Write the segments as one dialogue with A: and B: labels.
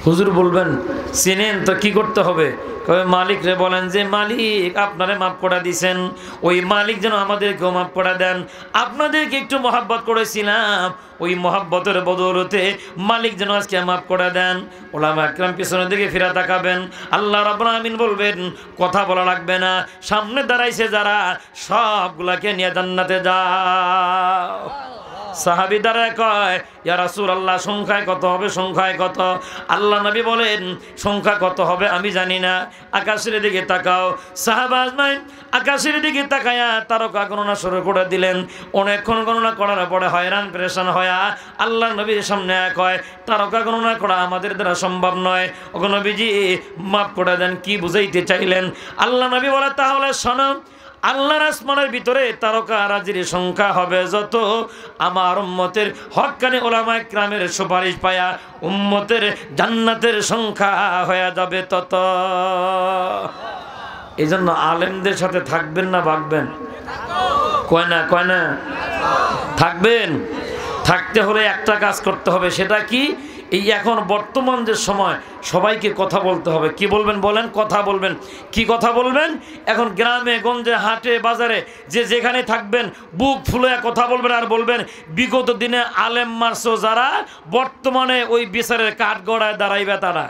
A: হুজুর বলবেন চিনেন তো কি করতে হবে? কবে মালিক রে বলেন যে মালিক আপনারে মাফ করে দিয়েছেন, ওই মালিক যেন আমাদেরকেও মাফ করে দেন। আপনাদেরকে একটু মহাব্বত করেছিলাম, ওই মহাব্বতের বদৌলতে মালিক যেন আজকে মাফ করে দেন। ওলামা একরাম পিছনের দিকে ফিরে তাকাবেন, আল্লাহ রাব্বুল আমিন বলবেন কথা বলা লাগবে না, সামনে দাঁড়াইছে যারা সবগুলাকে নিয়ে জান্নাতে যাও। সাহাবী দাঁড়ায় কয় ইয়া রাসূলুল্লাহ সংখ্যায় কত হবে, সংখ্যায় কত? আল্লাহ নবী বলেন সংখ্যা কত হবে আমি জানি না, আকাশের দিকে তাকাও। সাহাবা আজমাইন আকাশের দিকে তাকায়া তারকা গণনা শুরু করে দিলেন। অনেকক্ষণ গণনা করার পরে হয়রান পেরেশান হয়া আল্লাহ নবীর সামনে কয় তারকা গণনা করা আমাদের দ্বারা সম্ভব নয়, ওগো নবীজি মাফ করে দেন। কি বুঝাইতে চাইলেন? আল্লাহ নবী বলে তাহলে শোনো, আল্লাহর আসমানের ভিতরে তারকা রাজির সংখ্যা হবে যত, আমার উম্মতের হক্কানি উলামায়ে কিরামের সুপারিশ পায়া উম্মতের জান্নাতের সংখ্যা হয়ে যাবে তত। এই জন্য আলেমদের সাথে থাকবেন না ভাগবেন? কয় না থাকবেন। থাকতে হলে একটা কাজ করতে হবে, সেটা কি? এই এখন বর্তমান যে সময় সবাইকে কথা বলতে হবে। কি বলবেন বলেন? কথা বলবেন। কি কথা বলবেন? এখন গ্রামে গঞ্জে হাটে বাজারে যে যেখানে থাকবেন বুক ফুলে কথা বলবেন, আর বলবেন বিগত দিনে আলেম মারছো যারা বর্তমানে ওই বিচারের কাঠগড়ায় দাঁড়াইবে তারা।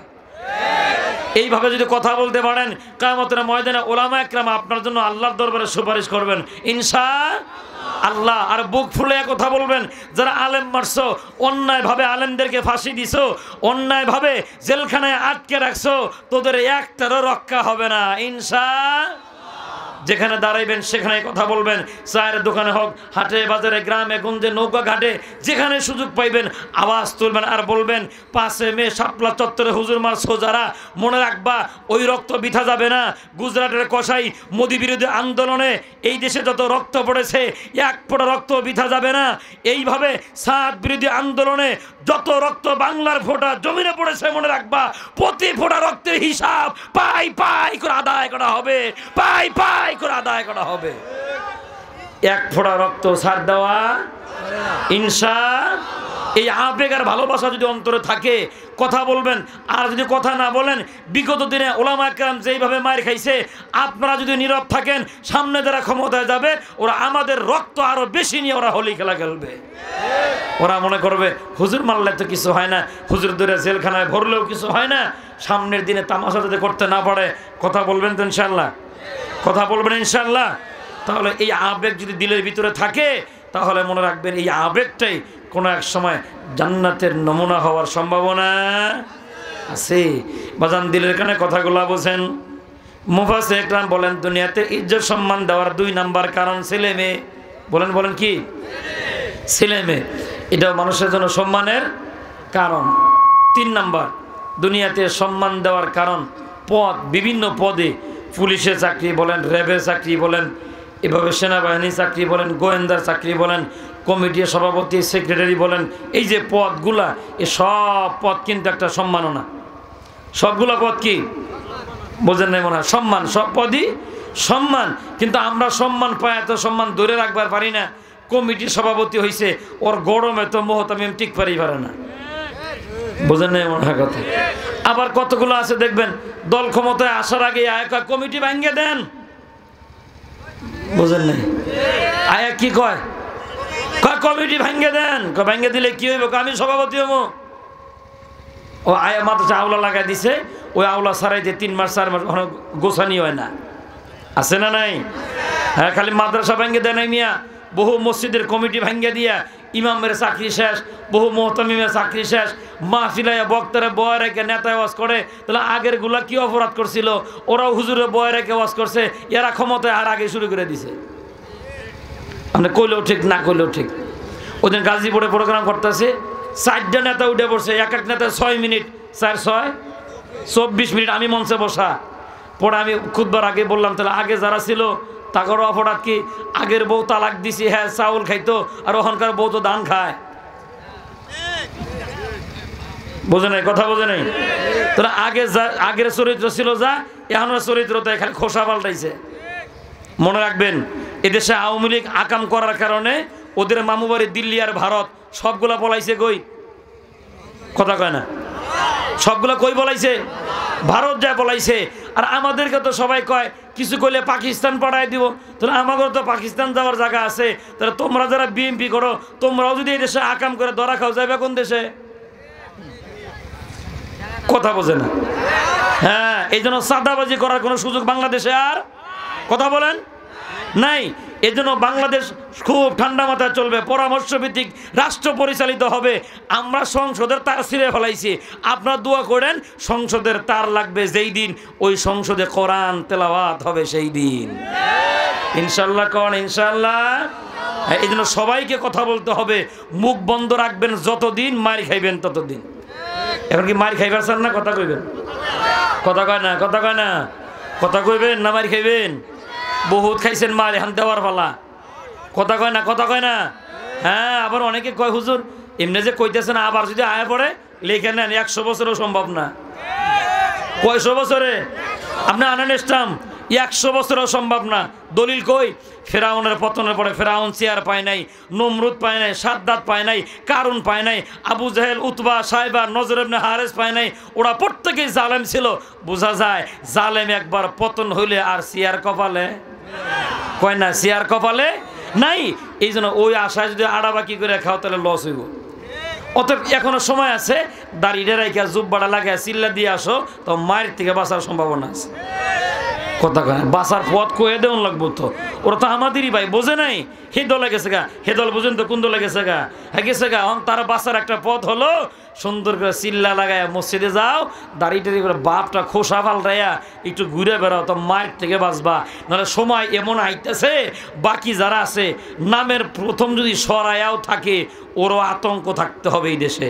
A: এইভাবে যদি কথা বলতে পারেন কিয়ামতের ময়দানে উলামায়ে কিরাম আপনার জন্য আল্লাহর দরবারে সুপারিশ করবেন ইনশাআল্লাহ। আর বুক ফুলে কথা বলবেন যারা আলেম মারছো, অন্যায়ভাবে আলেমদেরকে ফাঁসি দিছো, অন্যায়ভাবে জেলখানায় আটকে রাখছো, তোদের একটারও রক্ষা হবে না ইনশাআল্লাহ। যেখানে দাঁড়াইবেন সেখানে কথা বলবেন, চায়ের দোকানে হোক, হাটে বাজারে, গ্রামে গঞ্জে, নৌকা ঘাটে, যেখানে সুযোগ পাইবেন আওয়াজ তুলবেন আর বলবেন 5 মে শাপলা চত্বরে হুজুর মারছো যারা, মনে রাখবা ওই রক্ত বৃথা যাবে না। গুজরাটের কসাই মোদি বিরোধী আন্দোলনে এই দেশে যত রক্ত পড়েছে এক ফোঁটা রক্ত বৃথা যাবে না। এইভাবে সাদ বিরোধী আন্দোলনে যত রক্ত বাংলার ফোঁটা জমিনে পড়েছে, মনে রাখবা প্রতি ফোঁটা রক্তের হিসাব পাই পাই করে আদায় করা হবে, পাই পাই করে আদায় করা হবে। এক ফোঁটা রক্ত ছাড় দেওয়া ইনশাআল্লাহ। এই আবেগ আর ভালোবাসা যদি অন্তরে থাকে কথা বলবেন। আর যদি কথা না বলেন, বিগত দিনে উলামায়ে কিরাম যেইভাবে মার খাইছে, আপনারা যদি নীরব থাকেন, সামনে যারা ক্ষমতায় যাবে ওরা আমাদের রক্ত আরো বেশি নিয়ে ওরা হোলি খেলা খেলবে। ওরা মনে করবে হুজুর মারলে তো কিছু হয় না, হুজুর ধরে জেলখানায় ভরলেও কিছু হয় না। সামনের দিনে তামাশা যাতে করতে না পারে কথা বলবেন তো ইনশাআল্লাহ, কথা বলবেন ইনশাআল্লাহ। তাহলে এই আবেগ যদি দিলের ভিতরে থাকে তাহলে মনে রাখবেন এই আবেগটাই কোনো এক সময় জান্নাতের নমুনা হওয়ার সম্ভাবনা আছে। বাজান দিলের কানে কথাগুলো বোঝেন। মুফাসসির ইকরাম বলেন দুনিয়াতে ইজ্জত সম্মান দেওয়ার 2 নাম্বার কারণ ছেলে মেয়ে। বলেন কি? ছেলে মেয়ে। এটা মানুষের জন্য সম্মানের কারণ। 3 নাম্বার দুনিয়াতে সম্মান দেওয়ার কারণ পদ, বিভিন্ন পদে, পুলিশের চাকরি বলেন, র্যাবের চাকরি বলেন, এভাবে সেনাবাহিনীর চাকরি বলেন, গোয়েন্দার চাকরি বলেন, কমিটির সভাপতি, সেক্রেটারি বলেন, এই যে পদগুলা, এ সব পদ কিন্তু একটা সম্মাননা। সবগুলা পদ কি বোঝেন নাই মনে হয়? সম্মান। সব পদই সম্মান, কিন্তু আমরা সম্মান পাই এত সম্মান ধরে রাখবার পারি না। কমিটির সভাপতি হয়েছে, ওর গরমে তো মোহতামিম ঠিক পারি পারে না। বোঝেন নাই মনে হয় কথা? আবার কতগুলো আছে দেখবেন দল ক্ষমতায় আসার আগে আয়া কমিটি ভাঙ্গে দেন। বোঝেন নাই? আয়া কি কয়? কমিটি ভাঙ্গে দেন। ভাঙ্গে দিলে কি হইব? আমি সভাপতি হবো। ও আয়া মাদ্রাসা আওলা লাগাই দিছে, ওই আওলা সারাইতে 3 মাস 4 মাস গোছানি হয় না। আছে না নাই? হ্যাঁ, খালি মাদ্রাসা ভাঙ্গে দেয় নাই মিয়া, বহু মসজিদের কমিটি ভাঙ্গে দিয়া ইমামের চাকরি শেষ, বহু মুহতামিমের চাকরি শেষ। মাহফিলায় বক্তারে বয় রেখে নেতায় ওয়াজ করে। তাহলে আগের গুলা কি অপরাধ করছিল? ওরাও হুজুরে বয় রেখে ওয়াজ করছে, এরা ক্ষমতায় আর আগে শুরু করে দিছে। আপনি কইলেও ঠিক, না কইলেও ঠিক। ওদিন গাজীপুরে প্রোগ্রাম করতেছে, 4টা নেতা উঠে পড়ছে, এক এক নেতা 6 মিনিট, 4 6 24 মিনিট। আমি মঞ্চে বসা পরে আমি খুতবার আগে বললাম তাহলে আগে যারা ছিল তাগর অপরাধ কি? আগের বউ তালাক দিছি, হ্যাঁ চাউল খাইতো, আর ওখানকার বউ তো ধান খায়। বোঝে নাই কথা? বোঝে নাই? তাহলে আগের চরিত্র ছিল যা, এখনের চরিত্র তো খালি খোসা পাল্টাইছে। মনে রাখবেন এদেশে আওয়ামী লীগ আকাম করার কারণে ওদের মামু বাড়ি দিল্লি আর ভারত সবগুলা পলাইছে। কই কথা কয় না? সবগুলো কই বলাইছে? ভারত যায় বলাইছে। আর আমাদেরকে তো সবাই কয় কিছু কইলে পাকিস্তান পাঠাই দিব। তাহলে আমাদের তো পাকিস্তান যাওয়ার জায়গা আছে। তাহলে তোমরা যারা বিএনপি করো, তোমরাও যদি এই দেশে আকাম করে ধরা খাও, যাবে কোন দেশে? কথা বোঝে না। হ্যাঁ, এই জন্য চাঁদাবাজি করার কোনো সুযোগ বাংলাদেশে আর, কথা বলেন, নাই। এই জন্য বাংলাদেশ খুব ঠান্ডা মাথায় চলবে, পরামর্শ ভিত্তিক রাষ্ট্র পরিচালিত হবে। আমরা সংসদের তার ছিঁড়ে ফেলাইছি, আপনারা দোয়া করেন সংসদের তার লাগবে যেই দিন, ওই সংসদে কোরআন তেলাওয়াত হবে সেই দিন, ইনশাল্লাহ। কোন ইনশাল্লাহ? এই জন্য সবাইকে কথা বলতে হবে, মুখ বন্ধ রাখবেন যতদিন, মার খাইবেন ততদিন। এখন কি মার খাইবার চান না? কথা কইবেন? কথা কয় না, কথা কয় না, কথা কইবেন না মার খাইবেন? বহুত খাইছেন মার, এখন দেওয়ার পালা। কথা কয় না, কথা কয় না। হ্যাঁ, আবার অনেকে কয় হুজুর এমনি যে কইতেছেন, আবার যদি আয়া পড়ে লেখে নেন, 100 বছরও সম্ভব না। কয়শো বছরে আপনি আনেন স্টাম্প? 100 বছরও সম্ভব না। দলিল কই? ফেরাউনের পতনের পরে ফেরাউন চেয়ার পায় নাই, নমরুদ পায় নাই, সাদ্দাত পায় নাই, কারুন পায় নাই, আবু জাহেল, উতবা, সাইবা, নজর ইবনে হারেস পায় নাই। ওরা প্রত্যেকেই জালেম ছিল। বোঝা যায় জালেম একবার পতন হইলে আর চেয়ার কপালে, কয় না, চেয়ার কপালে নাই। এই জন্য ওই আশায় যদি আড়াবাকি করে খাও তাহলে লস হইব। অতএব এখনো সময় আছে, দাড়িটা রাইখা জুব্বাটা লাগাই চিল্লা দিয়ে আসো, তো মায়ের থেকে বাঁচার সম্ভাবনা আছে। কথা কয় বাঁচার পথ কয়ে দেওয়ান লাগবো তো। ওরা তো আমাদেরই ভাই, বোঝে নাই। হে দলে গেছে গা, হে দল বুঝেন তো কোন দলে গেছে গা, হ্যাঁ গেছে গা। তারা বাঁচার একটা পথ হলো সুন্দর করে চিল্লা লাগায় মসজিদে যাও, দাড়িটারি করে বাপটা খোসা পাল্টাইয়া একটু ঘুরে বেড়াও, তো মায়ের থেকে বাঁচবা। নাহলে সময় এমন আইতেছে, বাকি যারা আছে নামের প্রথম যদি সরায়াও থাকে, ওরও আতঙ্ক থাকতে হবে এই দেশে।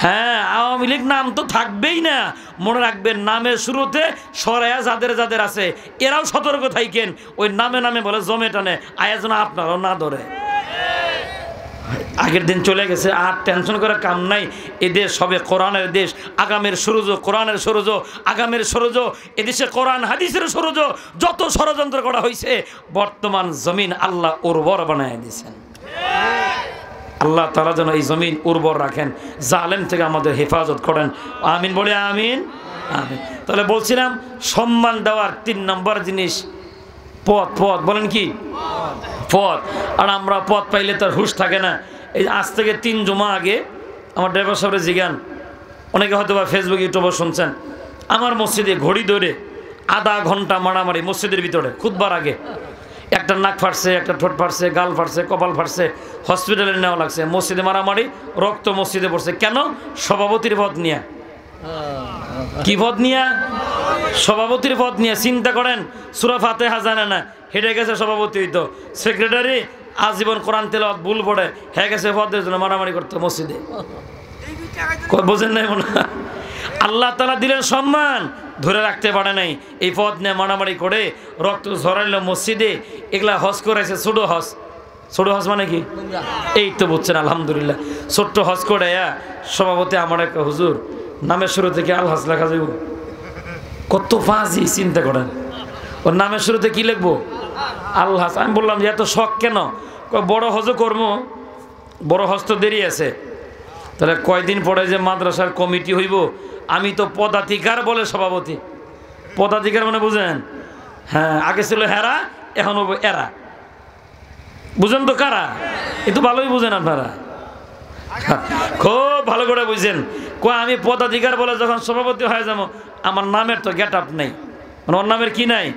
A: হ্যাঁ, আওয়ামী লীগ নাম তো থাকবেই না। মনে রাখবেন নামের শুরুতে সরায়া যাদের যাদের আছে, এরাও সতর্ক থাকেন। ওই নামে নামে বলে জমে টানে, আয়োজন আপনারাও না ধরে। আগের দিন চলে গেছে, আর টেনশন করে কাম নাই। এদেশ হবে কোরআনের দেশ, আগামের সূরজ কোরআনের সূরজ, আগামের সূরজ এদেশে কোরআন হাদিসের সূরজ। যত ষড়যন্ত্র করা হয়েছে, বর্তমান জমিন আল্লাহ উর্বর বানায় দিয়েছেন। আল্লাহ তাআলা যেন এই জমিন উর্বর রাখেন, জালেম থেকে আমাদের হেফাজত করেন। আমিন বলে আমিন, আমিন। তাহলে বলছিলাম সম্মান দেওয়ার 3 নম্বর জিনিস পথ। পথ বলেন কি? পথ। আর আমরা পথ পাইলে তার হুঁশ থাকে না। এই আজ থেকে 3 জুমা আগে আমার ড্রাইভার সাহেবের জিগান, অনেকে হয়তো বা ফেসবুক ইউটিউবে শুনছেন, আমার মসজিদে ঘড়ি ধরে আধা ঘন্টা মারামারি মসজিদের ভিতরে খুতবার আগে। একটা নাক ফাটছে, একটা ঠোঁট ফাটছে, গাল ফাটছে, কপাল ফাটছে, হসপিটালে নেওয়া লাগছে। মসজিদে মারামারি, রক্ত মসজিদে পড়ছে। কেন? সভাপতির পদ নিয়ে। কি পদ নিয়ে? সভাপতির পদ নিয়ে। চিন্তা করেন, সূরা ফাতিহা জানে না, হেঁটে গেছে সভাপতি হইতো। সেক্রেটারি আজীবন কোরআন তেলাওয়াত ভুল পড়ে, হয়ে গেছে পদের জন্য মারামারি করতো মসজিদে। বোঝেন নাই মনে? আল্লাহ তাআলা দিলেন সম্মান, ধরে রাখতে পারে নাই, এই পথ নিয়ে মারামারি করে রক্ত ঝরাইল মসজিদে। এগুলা হজ করেছে, ছোটো হজ। ছোটো হজ মানে কি? এই তো বুঝছেন, আলহামদুলিল্লাহ। ছোট্ট হজ করে সভাপতি আমার একটা হুজুর নামের শুরু থেকে আলহাজ লেখা যাইব। কত ফাঁজি, চিন্তা করেন। ওর নামের শুরুতে কি লিখবো? আলহাজ। আমি বললাম যে এত শখ কেন? বড় হজও করবো, বড় হজ তো দেরি আছে। তাহলে কয়দিন পরে যে মাদ্রাসার কমিটি হইব, আমি তো পদাধিকার বলে সভাপতি। পদাধিকার মানে বুঝেন? হ্যাঁ, আগে ছিল হেরা, এখন হবে এরা। বুঝেন তো কারা? একটু ভালোই বুঝেন আপনারা, খুব ভালো করে বুঝছেন। আমি পদাধিকার বলে যখন সভাপতি হয়ে যাবো, আমার নামের তো গেট আপ নাই। মানে ওর নামের কি নাই?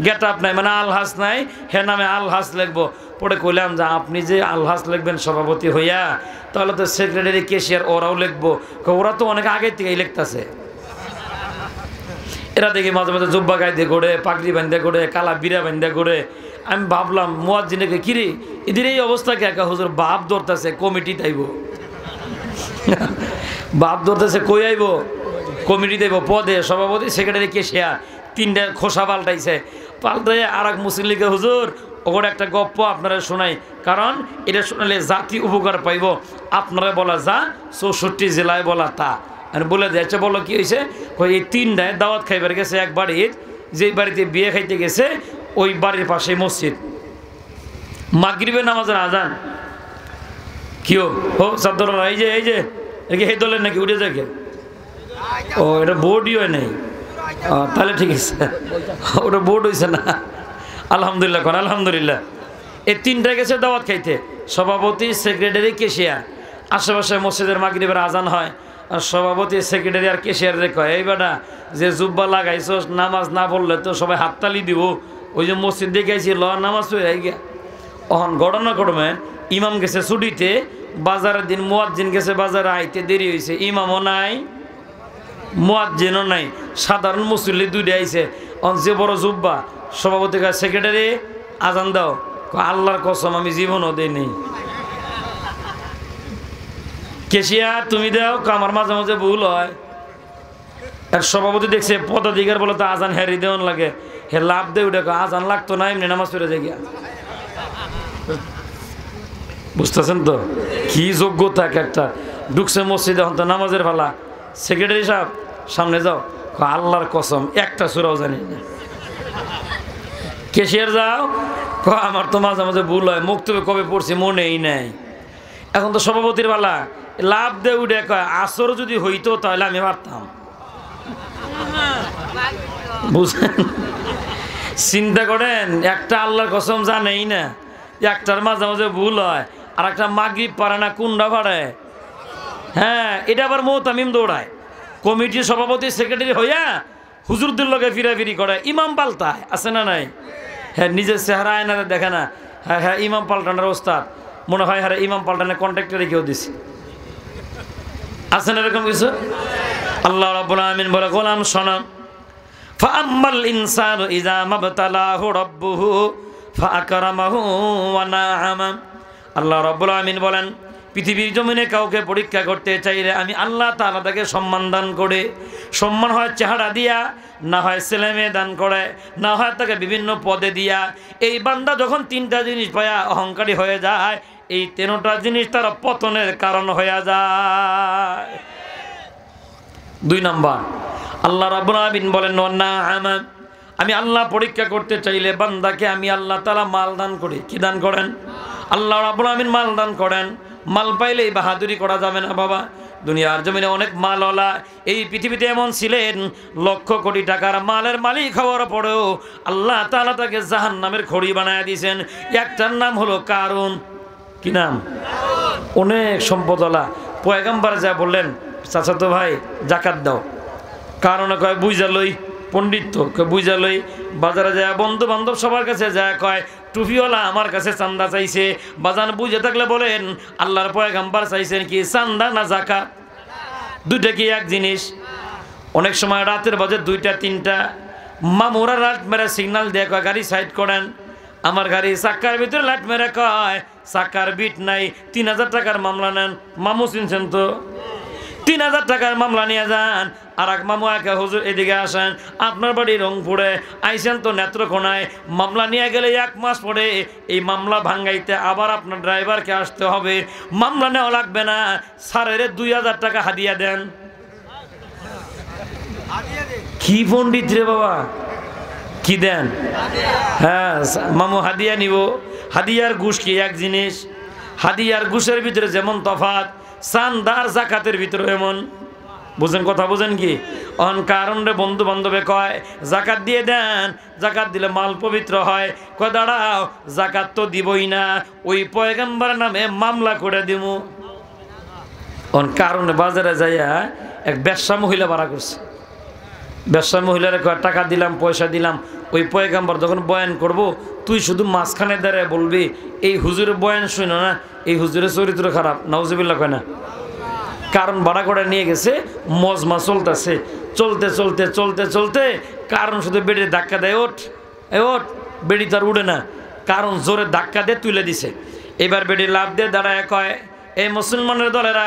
A: গেট আপ নাই, মানে আলহাজ নাই। হে নামে আলহাজ লিখবো। পরে কইলাম যে আপনি যে আলহাজ লিখবেন সভাপতি হইয়া, তাহলে তো সেক্রেটারি, ক্যাশিয়ার ওরাও লিখবো। ওরা তো অনেক আগে থেকেই লিখতেছে। এরা দেখি মাঝে মাঝে জুব্বা গাইতে ঘোরে, পাগড়ি বান্ধে ঘোরে, কালা বিরা বান্ধে ঘোরে। আমি ভাবলাম মুয়াজ্জিনকে, কিরে এদের এই অবস্থা কে? একা হুজুর বাপ ধরতেছে, কমিটি তাইব। বাপ ধরতেছে, কই আইব? কমিটি দেব, পদে সভাপতি, সেক্রেটারি, ক্যাশিয়ার, 3টা খোসা পাল্টাইছে। পাল্টাই আর এক মুসলিমকে, হুজুর ওর একটা গপ্প আপনারা শোনাই, কারণ এটা শোনালে জাতি উপকার পাইব। আপনারা বলা যা, 64 জেলায় বলা তা। আর বলে দিয়েছে, বলো কি হয়েছে? এই 3টায় দাওয়াত খাইবার গেছে এক বাড়ির, যেই বাড়িতে বিয়ে খাইতে গেছে ওই বাড়ির পাশে মসজিদ। মাগরিবের নামাজের আজান। কি ও চাদর, এই যে এই যে হে দলের নাকি উঠে যাকে ও এটা বোর্ডই হয় নাই, তাহলে ঠিক আছে, ওটা বোর্ড হয়েছে না। আলহামদুলিল্লাহ কোন আলহামদুলিল্লাহ। এই তিনটা গেছে দাওয়াত খাইতে, সভাপতি, সেক্রেটারি, কেশিয়ার। আশেপাশে মসজিদের মাগরিবের আজান হয়, আর সভাপতি, সেক্রেটারি আর কেশিয়ারে কয়, এই বেটা যে জুব্বা লাগাইছো নামাজ না পড়লে তো সবাই হাততালি দিব, ওই যে মসজিদ দেখাইছি ল নামাজ হয়ে গিয়া। অহন ঘটনা ক্রমে ইমাম গেছে ছুটিতে, বাজারের দিন মুয়াজ্জিন গেছে বাজারে, আইতে দেরি হয়েছে, ইমামও নাই মুয়াজ্জিনও নাই, সাধারণ মুসল্লি দুইটা আইছে। অন যে বড় জুব্বা সভাপতি কাছে, সেক্রেটারি আজান দাও, আল্লাহর কসম আমি জীবনও দেই নেই। কেশিয়ার তুমি দাও, আমার মাঝে মাঝে ভুল হয়। আর সভাপতি দেখছে পদাধিকার বলে তো আজান হেরি দেওয়ান লাগে, হে লাভ দে উঠে আজান লাগতো না, এমনি নামাজ পড়ে যায় গিয়া। বুঝতেছেন তো কি যোগ্যতা একটা। ঢুকছে মসজিদে, এখন তো নামাজের ভালা, সেক্রেটারি সাহেব সামনে যাও, আল্লাহর কসম একটা সূরাও জানি না। কেশিয়ার যাও, আমার তো মাঝে মাঝে ভুল হয়, মুক্তবে কবে পড়ছি মনেই নাই। এখন তো সভাপতির বেলা লাভ দে উঠে কয়, আসর যদি হইতো তাহলে আমি পারতাম। বুঝলেন, চিন্তা করেন, একটা আল্লাহর কসম জানেই না, একটার মাঝে মাঝে ভুল হয়, আর একটা মাগরিব পারে না, কুন্ডা পারে। হ্যাঁ, এটা আবার মোতামিম দৌড়ায়, কমিটির সভাপতি সেক্রেটারি হইয়া হুজুরদের লগে ফিরাফিরি করে, ইমাম পাল্টায়, আছে না নাই? হ্যাঁ, নিজের চেহারা আয়না দেখে না, হ্যাঁ হ্যাঁ ইমাম পাল্টানোর ওস্তাদ, মনে হয় হ্যাঁ ইমাম পাল্টানোর কন্ট্রাক্টে রেখেও দিছে, আছে না এরকম কিছু? আল্লাহ রাব্বুল আমিন বলে, গোলাম শোনো, ফাআম্মাল ইনসানু ইযা মাবতালাহু রাব্বুহু ফাআকরামাহু ওয়া নাআমা। আল্লাহ রাব্বুল আমিন বলেন, পৃথিবীর জমিনে কাউকে পরীক্ষা করতে চাইলে আমি আল্লাহ তাআলা তাকে সম্মান দান করে, সম্মান হয় চেহারা দিয়া, না হয় ছেলে মেয়ে দান করে, না হয় তাকে বিভিন্ন পদে দিয়া। এই বান্দা যখন তিনটা জিনিস পায়া অহংকারী হয়ে যায়, এই তিনটা জিনিস তার পতনের কারণ হয়ে যায়। 2 নাম্বার, আল্লাহ রাব্বুল আমিন বলেন, না আমি আল্লাহ পরীক্ষা করতে চাইলে বান্দাকে আমি আল্লাহ তাআলা মাল দান করি। কি দান করেন? আল্লাহ রাব্বুল আমিন মাল দান করেন। মাল পাইলেই বাহাদুরি করা যাবে না বাবা। দুনিয়ার জমিনে অনেক মালওয়ালা এই পৃথিবীতে এমন ছিলেন, লক্ষ কোটি টাকার মালের মালিক হওয়ার পরেও আল্লাহ তাআলা তাকে জাহান্নামের খড়ি বানায় দিয়েছেন। একটার নাম হলো কারুন। কি নাম? অনেক সম্পদওয়ালা। পয়গম্বর যা বললেন, চাচা তো ভাই জাকাত দাও, কারণে কয় বুঝা লই, পণ্ডিত তো কয় বুঝা লই। বাজারে যায় বন্ধু বান্ধব সবার কাছে যায়, কয় টুপিওয়ালা আমার কাছে চান্দা চাইছে। বাজান বুঝে থাকলে বলেন, আল্লাহর পয়গম্বর চাইছেন কি চান্দা না জাকাত? দুইটা কি এক জিনিস? অনেক সময় রাতের বাজে 2টা 3টা, মামুরা লাইট মেরে সিগন্যাল দিয়ে কয় গাড়ি সাইড করেন। আমার গাড়ি চাক্কার ভিতরে লাইট মেরে কয় চাক্কার বিট নাই, 3000 টাকার মামলা নেন। মামু চিনছেন তো? 3000 টাকার মামলা নিয়ে যান। আর এক মামু একে, হুজুর এদিকে আসেন, আপনার বাড়ি রংপুরে, আইসেন তো নেত্রকোনায়, মামলা নিয়ে গেলে 1 মাস পরে এই মামলা ভাঙ্গাইতে আবার আপনার ড্রাইভারকে আসতে হবে। মামলা নেওয়া লাগবে না, স্যারের 2000 টাকা হাদিয়া দেন। কি পণ্ডিত রে বাবা, কি দেন? হ্যাঁ মামু হাদিয়া নিব। হাদিয়ার ঘুষ কি এক জিনিস? হাদিয়ার ঘুষের ভিতরে যেমন তফাৎ, চান্দার জাকাতের ভিতরে এমন। বুঝেন কথা? বুঝেন কি? অন কারণে বন্ধু বান্ধবে কয় জাকাত দিয়ে দেন, জাকাত দিলে মাল পবিত্র হয়। কয় দাঁড়াও, জাকাত তো দিবই না, ওই পয়গম্বরের নামে মামলা করে দিব। অন কারণে বাজারে যাইয়া এক ব্যবসা মহিলা ভাড়া করছে। ব্যবসা মহিলারে কয় টাকা দিলাম, পয়সা দিলাম, ওই পয়গম্বর যখন বয়ান করব তুই শুধু মাঝখানে দাঁড়ায় বলবি এই হুজুরের বয়ান শুনো না, এই হুজুরের চরিত্র খারাপ। নাউজুবিল্লাহ কয় না? কারণ ভাড়া করে নিয়ে গেছে, মজমা চলতেছে, চলতে চলতে চলতে চলতে কারণ শুধু বেড়ে ধাক্কা দেয়, ওঠ ওঠ। বেড়ি তো আর উঠে না, কারণ জোরে ধাক্কা দিয়ে তুলে দিছে। এবার বেড়ি লাভ দিয়ে দাঁড়ায় কয়, এই মুসলমানের দলেরা,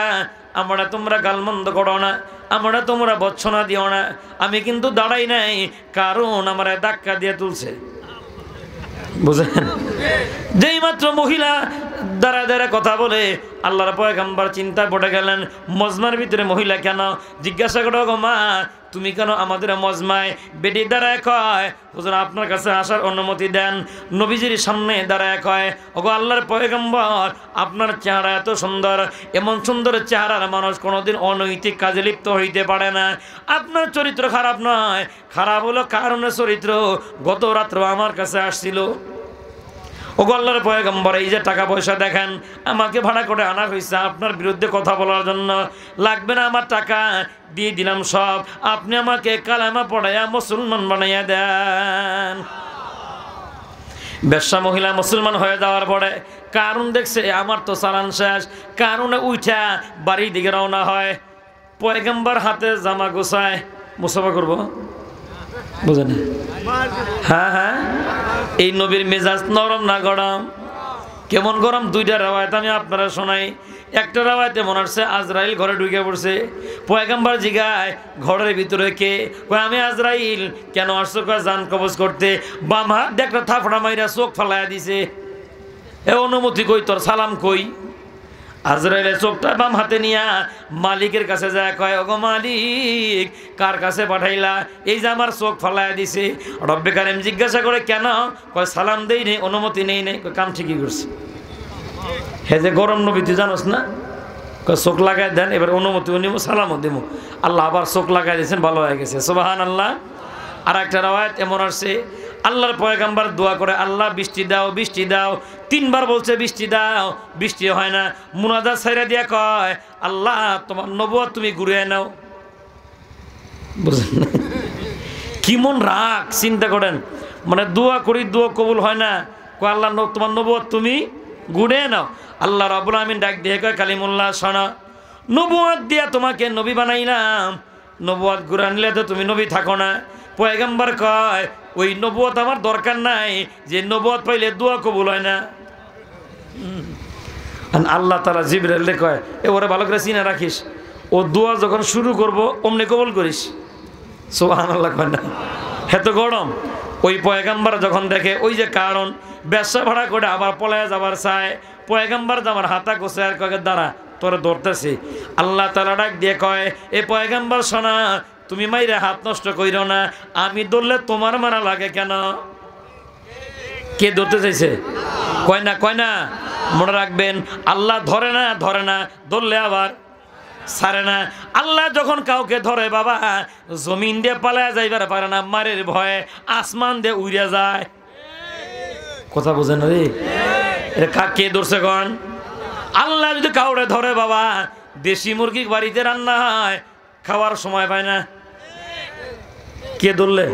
A: আমরা তোমরা গালমন্দ করো না, আমরা তোমরা বচ্ছনা দিও না, আমি কিন্তু দাঁড়াই নাই, কারণ আমার ধাক্কা দিয়ে তুলছে। বুঝেন? যেই মাত্র মহিলা দাঁড়ায় দাঁড়ায় কথা বলে। আল্লাহর পয়গম্বর চিন্তায় পড়ে গেলেন, মজমার ভিতরে মহিলা কেন? জিজ্ঞাসা করো, গো মা তুমি কেন আমাদের মজমায়? বেটি দাঁড়ায় কয়, হুজুর আপনার কাছে আসার অনুমতি দেন। নবীজির সামনে দাঁড়ায় কয়, ওগো আল্লাহর পয়গম্বর আপনার চেহারা এত সুন্দর, এমন সুন্দর চেহারার মানুষ কোনোদিন অনৈতিক কাজে লিপ্ত হইতে পারে না। আপনার চরিত্র খারাপ নয়, খারাপ হলো কারণে চরিত্র। গত রাত্র আমার কাছে আসছিল। ওগো আল্লাহর পয়গম্বর এই যে টাকা পয়সা দেখেন, আমাকে ভাড়া করে আনা হয়েছে আপনার বিরুদ্ধে কথা বলার জন্য। লাগবে না আমার টাকা, দিয়ে দিলাম সব। আপনি আমাকে কালেমা পড়াইয়া মুসলমান বানাইয়া দেন। বেশ্যা মহিলা মুসলমান হয়ে যাওয়ার পরে কারণ দেখছে আমার তো চালান শেষ, কারণে উঠা বাড়ির দিকে রওনা হয়। পয়গম্বর হাতে জামা গোছায়, মুসাফা করবো, বুঝেন? হ্যাঁ হ্যাঁ, এই নবীর মেজাজ নরম না গরম? কেমন গরম? দুইটা রাওয়ায়াত আমি আপনারা শোনাই। একটা রাওয়ায়াতে মনে হচ্ছে আজরাইল ঘরে ঢুকে পড়ছে। পয়গম্বর জিগায়, ঘরের ভিতরে কে? কয় আমি আজরাইল। কেন আসছো? কয় জান কবজ করতে। বাম হাত দিয়ে একটা থাপড়া মাইরা চোখ ফালাইয়া দিছে। এ অনুমতি কই তোর? সালাম কই? আজরাইলের চোখটা বাম হাতে নিয়া মালিকের কাছে যায়, কয় ওগো মালিক কার কাছে পাঠাইলা? এই যে আমার চোখ ফালাইয়া দিছে। রব্বে কারিম জিজ্ঞাসা করে কেন? কয় সালাম দেই নেই, অনুমতি নেই নেই। কাম ঠিকই করছে। হে যে গরম নবী তুই জানোস না? কয় চোখ লাগাই দেন, এবার অনুমতিও নিব, সালামও দিব। আল্লাহ আবার চোখ লাগাই দিয়েছেন, ভালো হয়ে গেছে, সুবহানাল্লাহ। আর একটা রাওয়ায়াত এমন আসছে, আল্লাহর পয়গম্বর দোয়া করে, আল্লাহ বৃষ্টি দাও, বৃষ্টি দাও। 3 বার বলছে বৃষ্টি দাও, বৃষ্টি হয় না। মুনাজাত ছাইরা দিয়া কয়, আল্লাহ তোমার নবুয়ত তুমি ঘুরিয়ে নাও। বুঝলেন? কি মন রাগ, চিন্তা করেন। মানে দোয়া করি, দোয়া কবুল হয় না। কয় আল্লাহ তোমার নবুয়ত তুমি ঘুরিয়ে নাও। আল্লাহ রাব্বুল আমিন ডাক দিয়ে কয়, কালিমুল্লাহ শোনো, নবুয়ত দিয়া তোমাকে নবী বানাইলাম, নবুয়ত ঘুরে নিলে তো তুমি নবী থাকো না। পয়গম্বর কয় ওই নবুয়ত আমার দরকার নাই, যে নবুয়ত পাইলে দোয়া কবুল হয় না। আল্লাহ তাআলা জিবরাইলকে কয়, এ ওরে ভালো করে চিনা রাখিস, ও দোয়া যখন শুরু করব অমনি কবুল করিস। সুবহানাল্লাহ কয় না? এত গরম। ওই পয়গম্বর যখন দেখে ওই যে কারণ ব্যবসা ভাড়া করে আবার পলায়া যাবার চায়, পয়গম্বর আমার হাতা গোছে আর কয় দাঁড়া তোরে ধরতেছি। আল্লাহ তাআলা ডাক দিয়ে কয়, এ পয়গম্বর শোনা, তুমি মাইরে হাত নষ্ট কইরো না, আমি ধরলে তোমার মারা লাগে কেন? কে ধরতে চাইছে? কয় না, কয় না। মনে রাখবেন, আল্লাহ ধরে না, ধরে না, ধরলে আবার ছাড়ে না। আল্লাহ যখন কাউকে ধরে বাবা, জমিন দিয়ে পালায়া যাইবার পারে না, মারের ভয়ে আসমান দিয়ে উড়ে যায়। কথা বোঝেন রে? এটা কে ধরছে কন? আল্লাহ যদি কাউরে ধরে বাবা, দেশি মুরগি বাড়িতে রান্না হয়, খাওয়ার সময় পায় না। কে ধরলে?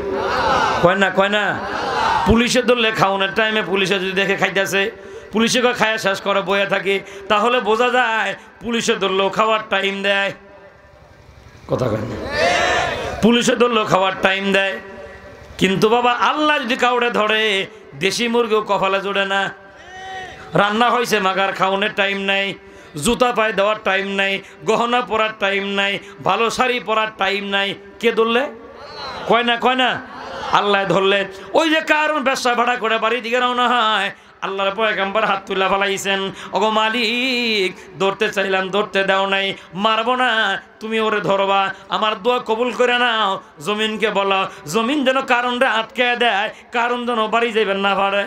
A: কয় না, কয় না। পুলিশে ধরলে খাওয়ানোর টাইমে পুলিশে যদি দেখে খাইতেছে, পুলিশে খায়া শেষ করে বয়ে থাকে, তাহলে বোঝা যায় পুলিশে ধরলেও খাওয়ার টাইম দেয়। কথা কয় না? পুলিশে ধরলেও খাওয়ার টাইম দেয়। কিন্তু বাবা আল্লাহ যদি কাউরে ধরে, দেশি মুরগিও কপালে জোড়ে না। রান্না হয়েছে মাগার খাওয়ানোর টাইম নাই, জুতা পায়ে দেওয়ার টাইম নাই, গহনা পরার টাইম নাই, ভালো শাড়ি পরার টাইম নাই। কে ধরলে? কয় না, কয় না। আল্লাহ ধরলে। ওই যে কারণ ব্যবসা ভাড়া করে বাড়ি দিকে রওনা হয়, আল্লাহর পয়গম্বর হাত তুলা ফেলাইছেন, ওগো মালিক ধরতে চাইলাম, ধরতে দাও নাই, মারবো না, তুমি ওরে ধরবা, আমার দোয়া কবুল করে নাও। জমিনকে বলো, জমিন যেন কারণটা আটকে দেয়, কারণ যেন বাড়ি যাইবেন না পারে।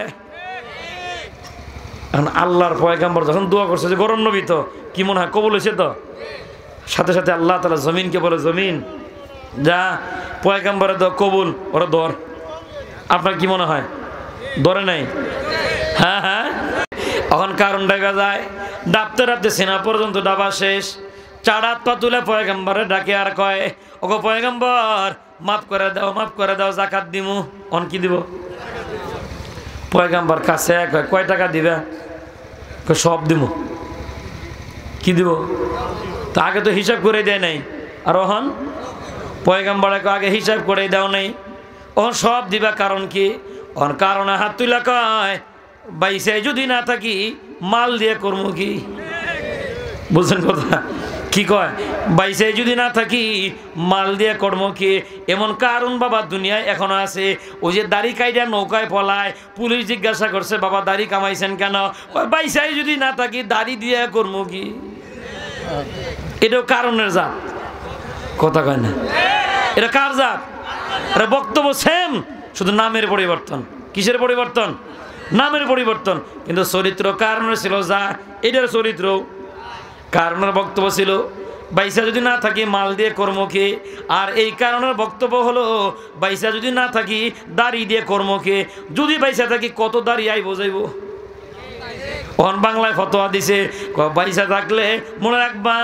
A: এখন আল্লাহর পয়গম্বর যখন দোয়া করছে, যে গরম নবী তো কি মনে হয় কবুল হয়েছে তো? সাথে সাথে আল্লাহ তাআলা জমিনকে বলে, জমিন যা পয়গম্বরের দোয়া কবুল, ওরা ধর। আপনার কি মনে হয় ধরে নাই? হ্যাঁ হ্যাঁ। এখন কারণ দেখা যায়, ডাবতে ডাবতে সেনা পর্যন্ত ডাবা শেষ, 4 হাত পা তুলে পয়গম্বরে ডাকে আর কয়, ওগো পয়গম্বর মাফ করে দাও, মাফ করে দাও, যাকাত দিমু। অন কি দিব? পয়গম্বর কাছে কয় টাকা দিবে? সব দিব। কি দিব? তা আগে তো হিসাব করে দেয় নাই। আর ওহন পয়গম্বরে আগে হিসাব করে দাও নাই, ওহন সব দিবা। কারণ কি? ওহন কারণে হাত তুলা কয়, বাইসে যদি না থাকি মাল দিয়ে করবো কি? বুঝছেন কথা? কি কয় বাইসে যদি না থাকি মাল দিয়ে কর্ম কি এমন কারণ বাবা দুনিয়ায় এখনো আছে। ওই যে দাড়ি কাইডা নৌকায় পলায়, পুলিশ জিজ্ঞাসা করছে বাবা দাড়ি কামাইছেন কেন, বাইসাই যদি না থাকি দাড়ি দিয়ে কর্ম কি। এটাও কারণের জাত, কথা কয় না। এটা কার জাত? এটা বক্তব্য সেম, শুধু নামের পরিবর্তন। কিসের পরিবর্তন? নামের পরিবর্তন, কিন্তু চরিত্র কারণের ছিল যা। এটার চরিত্র কারণের বক্তব্য ছিল বাইসা যদি না থাকি মাল দিয়ে কর্ম কে, আর এই কারণের বক্তব্য হলো বাইসা যদি না থাকি দাড়ি দিয়ে কর্ম কে। যদি বাইসা থাকি কত দাড়ি আই বোঝাইব। ওহন বাংলায় ফতোয়া দিছে বাইসা থাকলে মনে রাখবা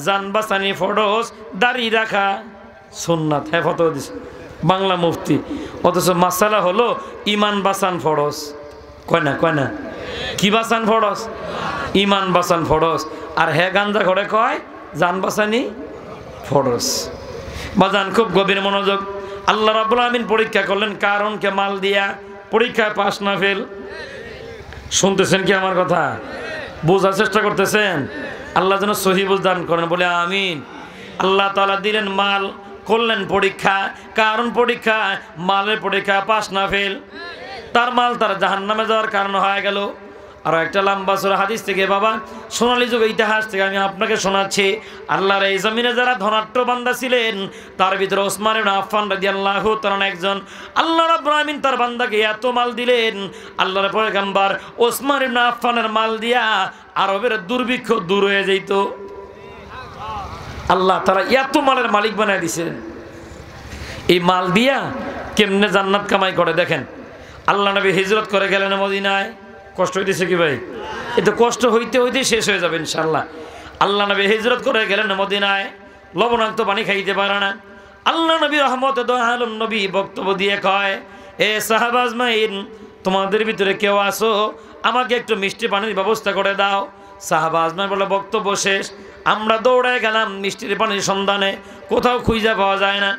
A: জান বাঁচানি ফরজ, দাড়ি রাখা সুন্নাত। হ্যাঁ ফতোয়া দিছে বাংলা মুফতি, অথচ মাসালা হলো ইমান বাঁচান ফরজ। কয় না কয় না, কি বাঁচান ফরজ? ইমান বাঁচান ফরজ। আর হ্যাঁ গাঞ্জা ঘরে কয় জান বাঁচানি ফরজ। বাজান খুব গভীর মনোযোগ। আল্লাহ রাব্বুল আমিন পরীক্ষা করলেন কারণকে মাল দিয়া, পরীক্ষায় পাস না ফেল। শুনতেছেন কি আমার কথা? বোঝার চেষ্টা করতেছেন? আল্লাহ যেন সহি বুঝ দান করেন, বলে আমিন। আল্লাহ তাআলা দিলেন মাল, করলেন পরীক্ষা, কারণ পরীক্ষা, মালের পরীক্ষা পাস না ফেল, তার মাল তার জাহান্নামে যাওয়ার কারণ হয়ে গেল। আর একটা লম্বা সূরা হাদিস থেকে বাবা সোনালী যুগ ইতিহাস থেকে আমি আপনাকে শোনাচ্ছি। আল্লাহর এই জমিনে যারা ধনাঢ্য বান্দা ছিলেন তার ভিতরে ওসমান ইবনে আফফান রাদিয়াল্লাহু তাআলা একজন। আল্লাহ রাব্বুল আমিন তার বান্দাকে এত মাল দিলেন, আল্লাহর পয়গম্বর ওসমান ইবনে আফফানের মাল দিয়া আরবের দুর্ভিক্ষ দূর হয়ে যেত। আল্লাহ তারা এত মালের মালিক বানায় দিয়েছেন। এই মাল দিয়া কেমনে জান্নাত কামাই করে দেখেন। আল্লাহ নবী হিজরত করে গেলেন মদিনায়। কষ্ট হইতেছে কি ভাই? এটা কষ্ট হইতে হইতে শেষ হয়ে যাবে ইনশাআল্লাহ। আল্লাহ নবী হিজরত করে গেলেন মদিনায়, লবণাক্ত পানি খাইতে পারে না। আল্লাহ নবী রহমতে দো আলম নবী বক্তব্য দিয়ে কয়, এ সাহাবা আজমাইন, তোমাদের ভিতরে কেউ আসো, আমাকে একটু মিষ্টি পানির ব্যবস্থা করে দাও। সাহাবা আজমাইন বলে বক্তব্য শেষ। আমরা দৌড়ায় গেলাম মিষ্টির পানির সন্ধানে, কোথাও খুঁজে পাওয়া যায় না।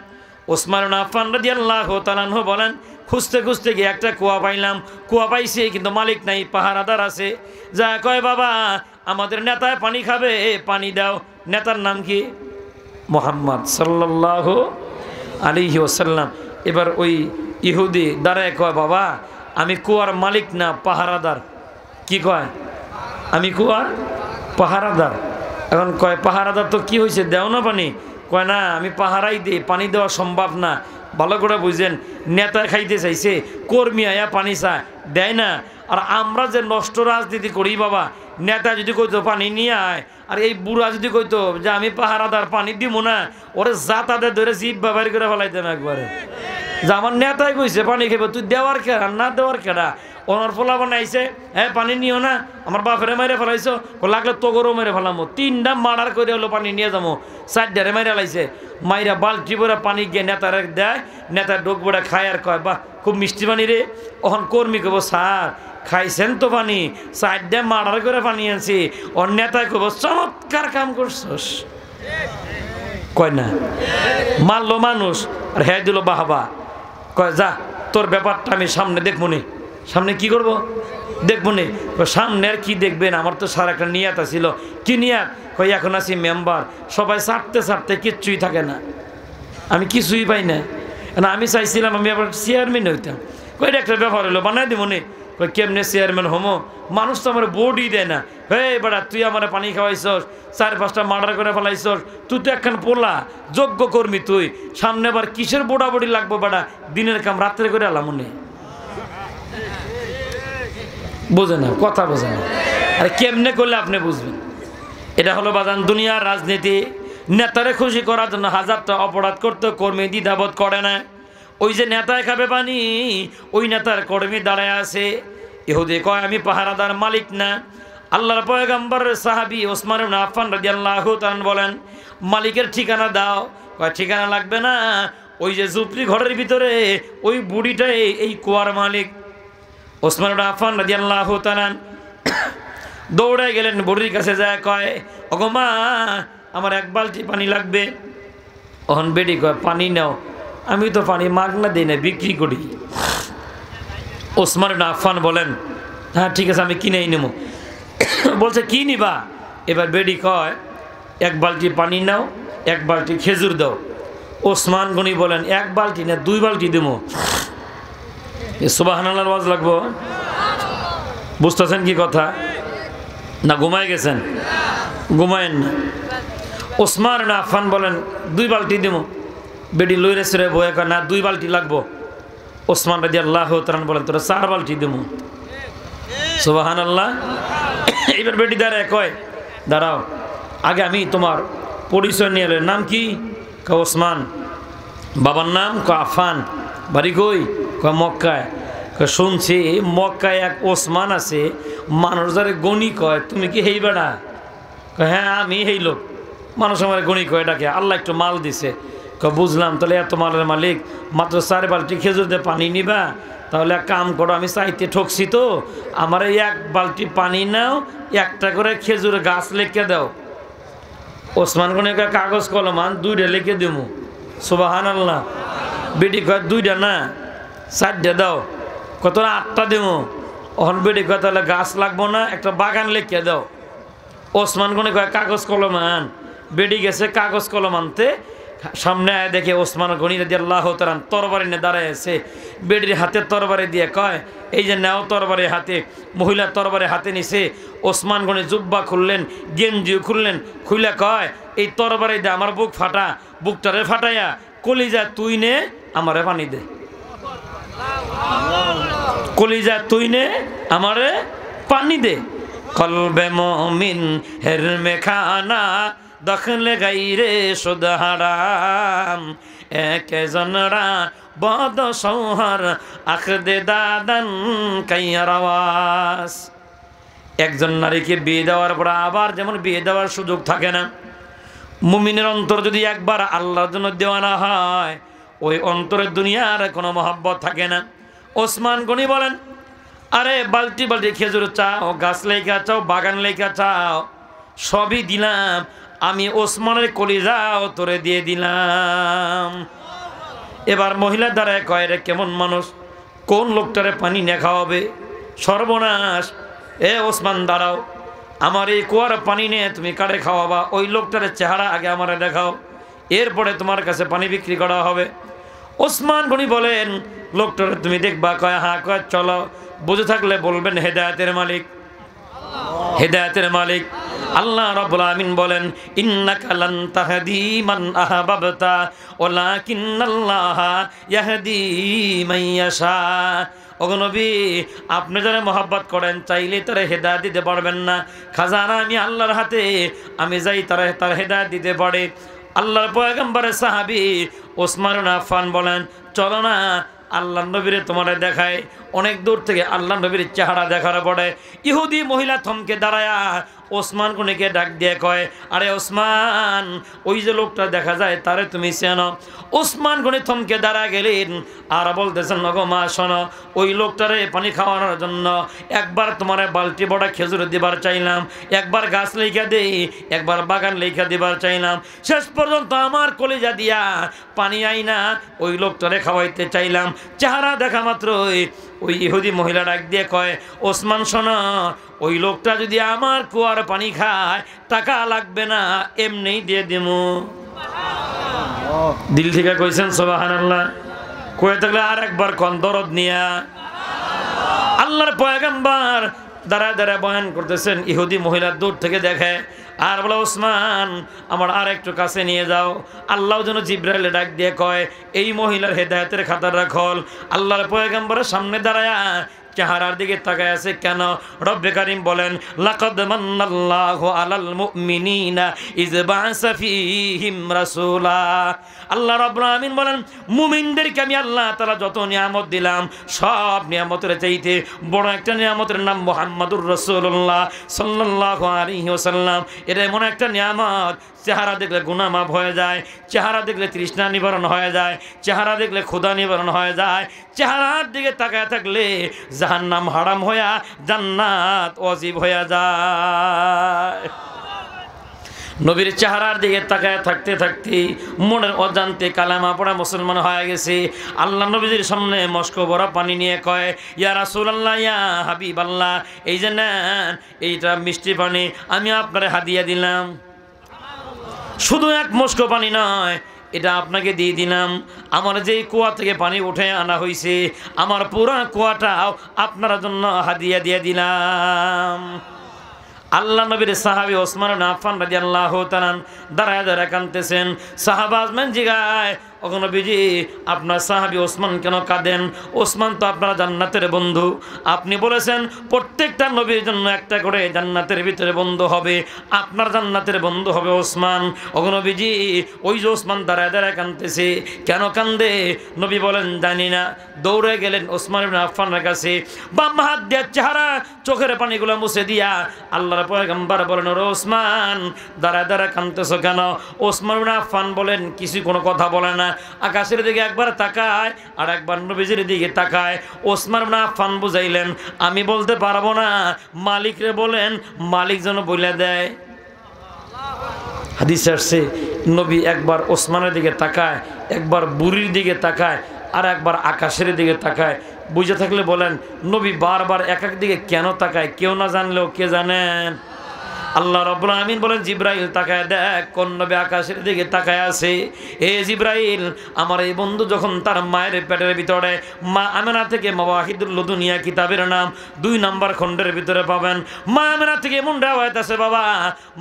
A: ওসমান ইবনে আফফান রাদিয়াল্লাহু তাআলা আনহু বলেন, খুঁজতে খুঁজতে গিয়ে একটা কুয়া পাইলাম। কুয়া পাইছি কিন্তু মালিক নাই, পাহারাদার আছে। যা কয় বাবা আমাদের নেতায় পানি খাবে, পানি দাও। নেতার নাম কি? মুহাম্মদ সাল্লাল্লাহু আলাইহি ওয়াসাল্লাম। এবার ওই ইহুদি দাঁড়ায় কয়, বাবা আমি কুয়ার মালিক না, পাহারাদার। কি কয়? আমি কুয়ার পাহারাদার। এখন কয় পাহারাদার তো কি হয়েছে, দেও না পানি? কয় না, আমি পাহারাই দিই, পানি দেওয়া সম্ভব না। ভালো করে বুঝেন, নেতা খাইতে চাইছে, কর্মী আয়া পানি চায়, দেয় না। আর আমরা যে নষ্ট রাজনীতি করি বাবা, নেতা যদি কইতো পানি নিয়ে আয়, আর এই বুড়া যদি কইতো যে আমি পাহারাদার পানি দিব না, ওরে জাতাদের ধরে জিভ ব্যবহার করে ফেলাইতাম একবারে। যে আমার নেতাই কইছে পানি খেবে, তুই দেওয়ার কেডা না দেওয়ার কেডা? ওনার ফলা বানাইছে, হ্যাঁ পানি নিও না, আমার বাপেরে মেরে ফেলাইছো, লাগলে তোগরও মেরে ফেলামো। 3টা মার্ডার করে হলো পানি নিয়ে যাবো, 4টারে মেরে লাইছে। মাইরা বালতি ভরে পানি গিয়ে নেতারে দেয়, নেতার ডোক বড়া খায় আর কয়, বাহ খুব মিষ্টি পানি রে। ওখান কর্মী কব, স্যার খাইছেন তো পানি, 4টা মার্ডার করে পানি আনছি। ওর নেতায় কব, চমৎকার কাম করছস। কয় না, মারলো মানুষ আর হ্যাঁ দিল বাহাবা। কয় যা তোর ব্যাপারটা আমি সামনে দেখবো নি। সামনে কি করব? দেখবো নি। সামনে আর কি দেখবেন, আমার তো সার একটা নিয়াত ছিল। কি নিয়াত? কই এখন আছি মেম্বার, সবাই ছাড়তে ছাড়তে কিচ্ছুই থাকে না, আমি কিছুই পাই না। আমি চাইছিলাম আমি আবার চেয়ারম্যান হইতাম। কই একটা ব্যাপার হলো, বানাই দিব নি। কই কেমনে চেয়ারম্যান হমো? মানুষ তো আমার বোর্ডই দেয় না। হে বেটা তুই আমার পানি খাওয়াইছস, 4-5টা মার্ডার করে ফেলাইছস, তুই তো একখান পোলা, যোগ্য কর্মী তুই। সামনে আবার কিসের বোড়াবড়ি লাগবো বেটা? দিনের কাম রাত্রে করে আলাম মনে। বোঝে না, কথা বোঝে না। আরে কেমনে করলে আপনি বুঝবেন? এটা হলো বাজান দুনিয়ার রাজনীতি। নেতারে খুশি করার জন্য হাজারটা অপরাধ করতে কর্মী দ্বিধাবোধ করে না। ওই যে নেতায় খাবে পানি, ওই নেতার কর্মী দাঁড়ায় আছে। ইহুদি কয় আমি পাহারাদার, মালিক না। আল্লাহর পয়গম্বরের সাহাবী ওসমান ইবনে আফফান রাদিয়াল্লাহু তাআলা বলেন, মালিকের ঠিকানা দাও। কয় ঠিকানা লাগবে না, ওই যে ঝুপড়ি ঘরের ভিতরে ওই বুড়িটাই এই কুয়ার মালিক। ওসমান ইবনে আফফান রাদিয়াল্লাহু তাআলা দৌড়ে গেলেন বুড়ির কাছে, যায় কয়, ওগো মা আমার 1 বালতি পানি লাগবে। ওহন বেডি কয় পানি নাও। আমি তো পানি মাগনা দিই না, বিক্রি করি। ওসমান ইবনে আফফান বলেন, হ্যাঁ ঠিক আছে আমি কিনেই নেব। বলছে কি নিবা? এবার বেডি কয় এক বালতি পানি নাও, এক বালতি খেজুর দাও। ওসমান গনি বলেন, এক বালতি না 2 বালতি দেবো। সুবহানাল্লাহর ওয়াজ লাগবো? বুঝতেছেন কি কথা? না ঘুমায় গেছেন? ঘুমায়েন না। ওসমান না আফফান বলেন 2 বালতি দেবো। বেডি লইরে সরে বয়ে কয়, না 2 বালতি লাগবো। ওসমান রাদিয়াল্লাহু তাআলা বলেন, তোরা 4 বালতি দেবো। সুবহানাল্লাহ। এবার বেটি দাঁড়ায় কয়, দাঁড়াও, আগে আমি তোমার পরিচয় নিয়ে এলেন। নাম কি? কয় ওসমান। বাবার নাম? কয় আফফান। বাড়ি কই? কয় মক্কায়। কয় শুনছি মক্কায় এক ওসমান আছে, মানুষ যারে গণি কয়, তুমি কি হেই বেড়া? কয় হ্যাঁ আমি হেই লোক, মানুষ আমার গণি কয়। এটাকে আল্লাহ একটু মাল দিছে। কয় বুঝলাম, তাহলে এত মালের মালিক, মাত্র 4 বালতি খেজুর দিয়ে পানি নিবা? তাহলে এক কাম করো, আমি চাইতে ঠকছি তো, আমার এই 1 বালতি পানি নাও, একটা করে খেজুর গাছ লিখে দাও। ওসমান গনি কয় কাগজ কলম আন, 2টা লিখে দেবো। সুবহানাল্লাহ। বেটি কয় 2টা না 4টা দাও। কত? 8টা দেবো। ওখান বেটি কয় তাহলে গাছ লাগবো না, একটা বাগান লিখে দাও। ওসমান গনি কয় কাগজ কলম আন। বেটি গেছে কাগজ কলম আনতে, সামনে আয় দেখে ওসমান গনি রাদিয়াল্লাহু তাআলা তরবারি নিয়ে দাঁড়ায় আছে। বেটির হাতে তরবারি দিয়ে কয়, এই যে নাও তরবারি হাতে। মহিলা তরবারি হাতে নিছে। ওসমান গনি জুব্বা খুললেন, গেঞ্জিও খুললেন, খুলে কয়, এই তরবারি দে আমার বুক ফাটা, বুকটারে ফাটাইয়া কলিজা তুই নে, আমারে পানি দে। কলিজা তুই নে, আমারে পানি দে। কলবে মুমিন হের মেখানা, দখলে গাইরে সুদ হারাম, একজনরা বদ সৌহার আখদে দাদান কাইয়ার আওয়াজ। একজন নারীকে বিয়ে দেওয়ার পর আবার যেমন বিয়ে দেওয়ার সুযোগ থাকে না, মুমিনের অন্তর যদি একবার আল্লাহর জন্য দেওয়ানা হয়, ওই অন্তরের দুনিয়ার কোনো মহব্বত থাকে না। ওসমান গনি বলেন, আরে বালতি বালতি খেজুর চাও, গাছ লেখা চাও, বাগান লেখা চাও, সবই দিলাম, আমি ওসমানের কলিজাও তোরে দিয়ে দিলাম। এবার মহিলা দ্বারায় কয়, রে কেমন মানুষ, কোন লোকটারে পানি না খাওয়াবে? সর্বনাশ। এ ওসমান দাঁড়াও, আমার এই কুয়ার পানি নিয়ে তুমি কারে খাওয়াবা? ওই লোকটারে চেহারা আগে আমারে দেখাও, এরপরে তোমার কাছে পানি বিক্রি করা হবে। ওসমান গনি বলেন, লোকটারে তুমি দেখবা? কয় হ্যাঁ। কয় চলো, বুঝে থাকলে বলবেন হেদায়েতের মালিক। হেদায়েতের মালিক আল্লাহ রাব্বুল আমিন বলেন, ইন্নাকা লান তাহদি মান আহবাবতা ওয়ালাকিন্নাল্লাহা ইয়াহদি মান ইয়াশা। ওগো নবী, আপনি যারা মহব্বত করেন, চাইলে তারা হেদায়েত দিতে পারবেন না। খাজানা আমি আল্লাহর হাতে, আমি যাই তার হেদায়েত দিতে পারে। আল্লাহর পয়গম্বরের সাহাবী ওসমান ইবনে আফফান বলেন, চলো না আল্লাহ নবীরে তোমারে দেখায়। অনেক দূর থেকে আল্লাহ নবীর চেহারা দেখার পরে ইহুদি মহিলা থমকে দাঁড়ায়া ওসমান গনিকে ডাক দিয়ে কয়, আরে ওসমান, ওই যে লোকটা দেখা যায় তারে তুমি চেনো? ওসমান গনি থমকে দাঁড়া গেলেন আর বলতেছেন, নগো মা শোনো, ওই লোকটারে পানি খাওয়ানোর জন্য একবার তোমার বালতি বড়া খেজুর দিবার চাইলাম, একবার গাছ লেখা দেই, একবার বাগান লেখা দিবার চাইলাম, শেষ পর্যন্ত আমার কলিজা দিয়া পানি আইনা ওই লোকটারে খাওয়াইতে চাইলাম। চেহারা দেখা মাত্রই ওই ইহুদি মহিলা ডাক দিয়ে কয়, ওসমান শোনো, ওই লোকটা যদি আমার কুয়ার পানি খায়, টাকা লাগবে না, এমনি দিয়ে দেবো। দিল থেকে কইছেন সুবহানাল্লাহ। কয়ে থাকলে আর একবার কোন দরদ নিয়া। আল্লাহর পয়গম্বর দাঁড়ায় দাঁড়ায় বয়ান করতেছেন, ইহুদি মহিলা দূর থেকে দেখে আর বলে, ওসমান আমার আর একটু কাছে নিয়ে যাও। আল্লাহ যেন জিব্রাইলে ডাক দিয়ে কয়, এই মহিলার হেদায়েতের খাতার রাখল। আল্লাহর পয়গম্বরের সামনে দাঁড়ায় চেহারার দিকে তাকায় আছে কেন? রব্বে কারীম বলেন, লাকাদ মান্নাল্লাহু আলাল মুমিনিনা ইয বা'সা ফীহিম রাসূলা। আল্লাহ রাব্বুল আমিন বলেন, মুমিনদেরকে আমি আল্লাহ তাআলা যত নিয়ামত দিলাম, সব নিয়ামতের চাইতে বড় একটা নিয়ামতের নাম মুহাম্মাদুর রাসূলুল্লাহ সাল্লাল্লাহু আলাইহি ওয়াসাল্লাম। এটা এমন একটা নিয়ামত, চেহারা দেখলে গুনাহ মাফ হয়ে যায়, চেহারা দেখলে তৃষ্ণা নিবারণ হয়ে যায়, চেহারা দেখলে ক্ষুধা নিবারণ হয়ে যায়, চেহারার দিকে তাকায় থাকলে জাহান্নাম হারাম হইয়া জান্নাত ওয়াজিব হইয়া যায়। নবীর চেহারার দিকে তাকায় থাকতে থাকতে মনের অজান্তে কালেমা পড়া মুসলমান হয়ে গেছে। আল্লাহ নবীর সামনে মস্কো ভরা পানি নিয়ে কয়, ইয়া রাসূলুল্লাহ, ইয়া হাবিবাল্লাহ, এই যে নেন, এইটা মিষ্টি পানি আমি আপনারে হাদিয়া দিলাম। শুধু এক মস্ক পানি নয়, এটা আপনাকে দিয়ে দিলাম। আমার যেই কুয়া থেকে পানি উঠে আনা হয়েছে, আমার পুরো কুয়াটাও আপনার জন্য হাদিয়া দিয়ে দিলাম। আল্লাহ নবীর সাহাবী ওসমান ইবনে আফফান রাদিয়াল্লাহু তাআলা দাঁড়ায় দাঁড়ায় কাঁদতেছেন। সাহাবা আজমান জিগায়, ওগো নবীজি, আপনার সাহাবী ওসমান কেন কাঁদেন? ওসমান তো আপনার জান্নাতের বন্ধু। আপনি বলেছেন প্রত্যেকটা নবীর জন্য একটা করে জান্নাতের ভিতরে বন্ধু হবে, আপনার জান্নাতের বন্ধু হবে ওসমান। ওগো নবীজি, ওই যে ওসমান দাঁড়ায় দাঁড়ায় কাঁদতেছে, কেন কান্দে? নবী বলেন জানি না। দৌড়ে গেলেন ওসমান ইবনে আফফানের কাছে, বাম হাত দিয়ে চেহারা চোখের পানিগুলো মুছে দিয়া আল্লাহর পয়গম্বর বলেন, ওরে ওসমান, দাঁড়ায় দাঁড়ায় কাঁদতেছো কেন? ওসমান ইবনে আফফান বলেন, কিছু কোনো কথা বলে না, আকাশের দিকে একবার তাকায় আর একবার নবীজির দিকে তাকায়। ওসমান ইবনে আফফান বুঝাইলেন, আমি বলতে পারবো না, মালিকরে বলেন, মালিক যেন বলে দেয়। হাদিসে আসছে, নবী একবার ওসমানের দিকে তাকায়, একবার বুড়ির দিকে তাকায়, আর একবার আকাশের দিকে তাকায়। বুঝে থাকলে বলেন, নবী বারবার এক এক দিকে কেন তাকায়? কেউ না জানলেও কে জানেন? আল্লাহ রাব্বুল আমিন বলেন, জিব্রাইল তাকায় দেখ, কোন নবী আকাশের দিকে তাকায় আছে। এ জিব্রাইল, আমার এই বন্ধু যখন তার মায়ের পেটের ভিতরে, মা আমেনা থেকে মাওয়াহিদুল লুদুনিয়া কিতাবের নাম 2 নম্বর খণ্ডের ভিতরে পাবেন। মা আমেনা থেকে এমন রেওয়ায়েত আছে বাবা,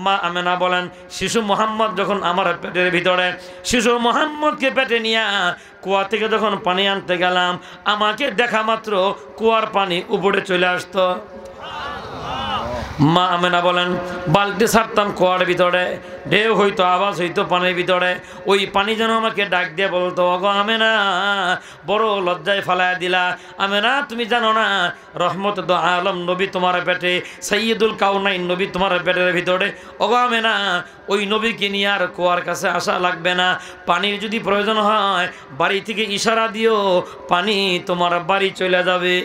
A: মা আমেনা বলেন, শিশু মোহাম্মদ যখন আমার পেটের ভিতরে, শিশু মোহাম্মদকে পেটে নিয়ে কুয়া থেকে যখন পানি আনতে গেলাম, আমাকে দেখা মাত্র কুয়ার পানি উপরে চলে আসতো। মা আমেনা বলেন, বালতি ছাড়তাম কুয়ার ভিতরে, ঢেউ হইতো, আওয়াজ হইতো পানির ভিতরে, ওই পানি যেন আমাকে ডাক দিয়ে বলতো, ওগো আমেনা, বড় লজ্জায় ফালায় দিলা। আমেনা, তুমি জানো না রহমত দো আলম নবী তোমার পেটে, সাইয়্যিদুল কাউনাইন নবী তোমার পেটের ভিতরে। ওগো আমেনা, ওই নবীকে নিয়ে আর কুয়ার কাছে আসা লাগবে না। পানির যদি প্রয়োজন হয় বাড়ি থেকে ইশারা দিও, পানি তোমার বাড়ি চলে যাবে।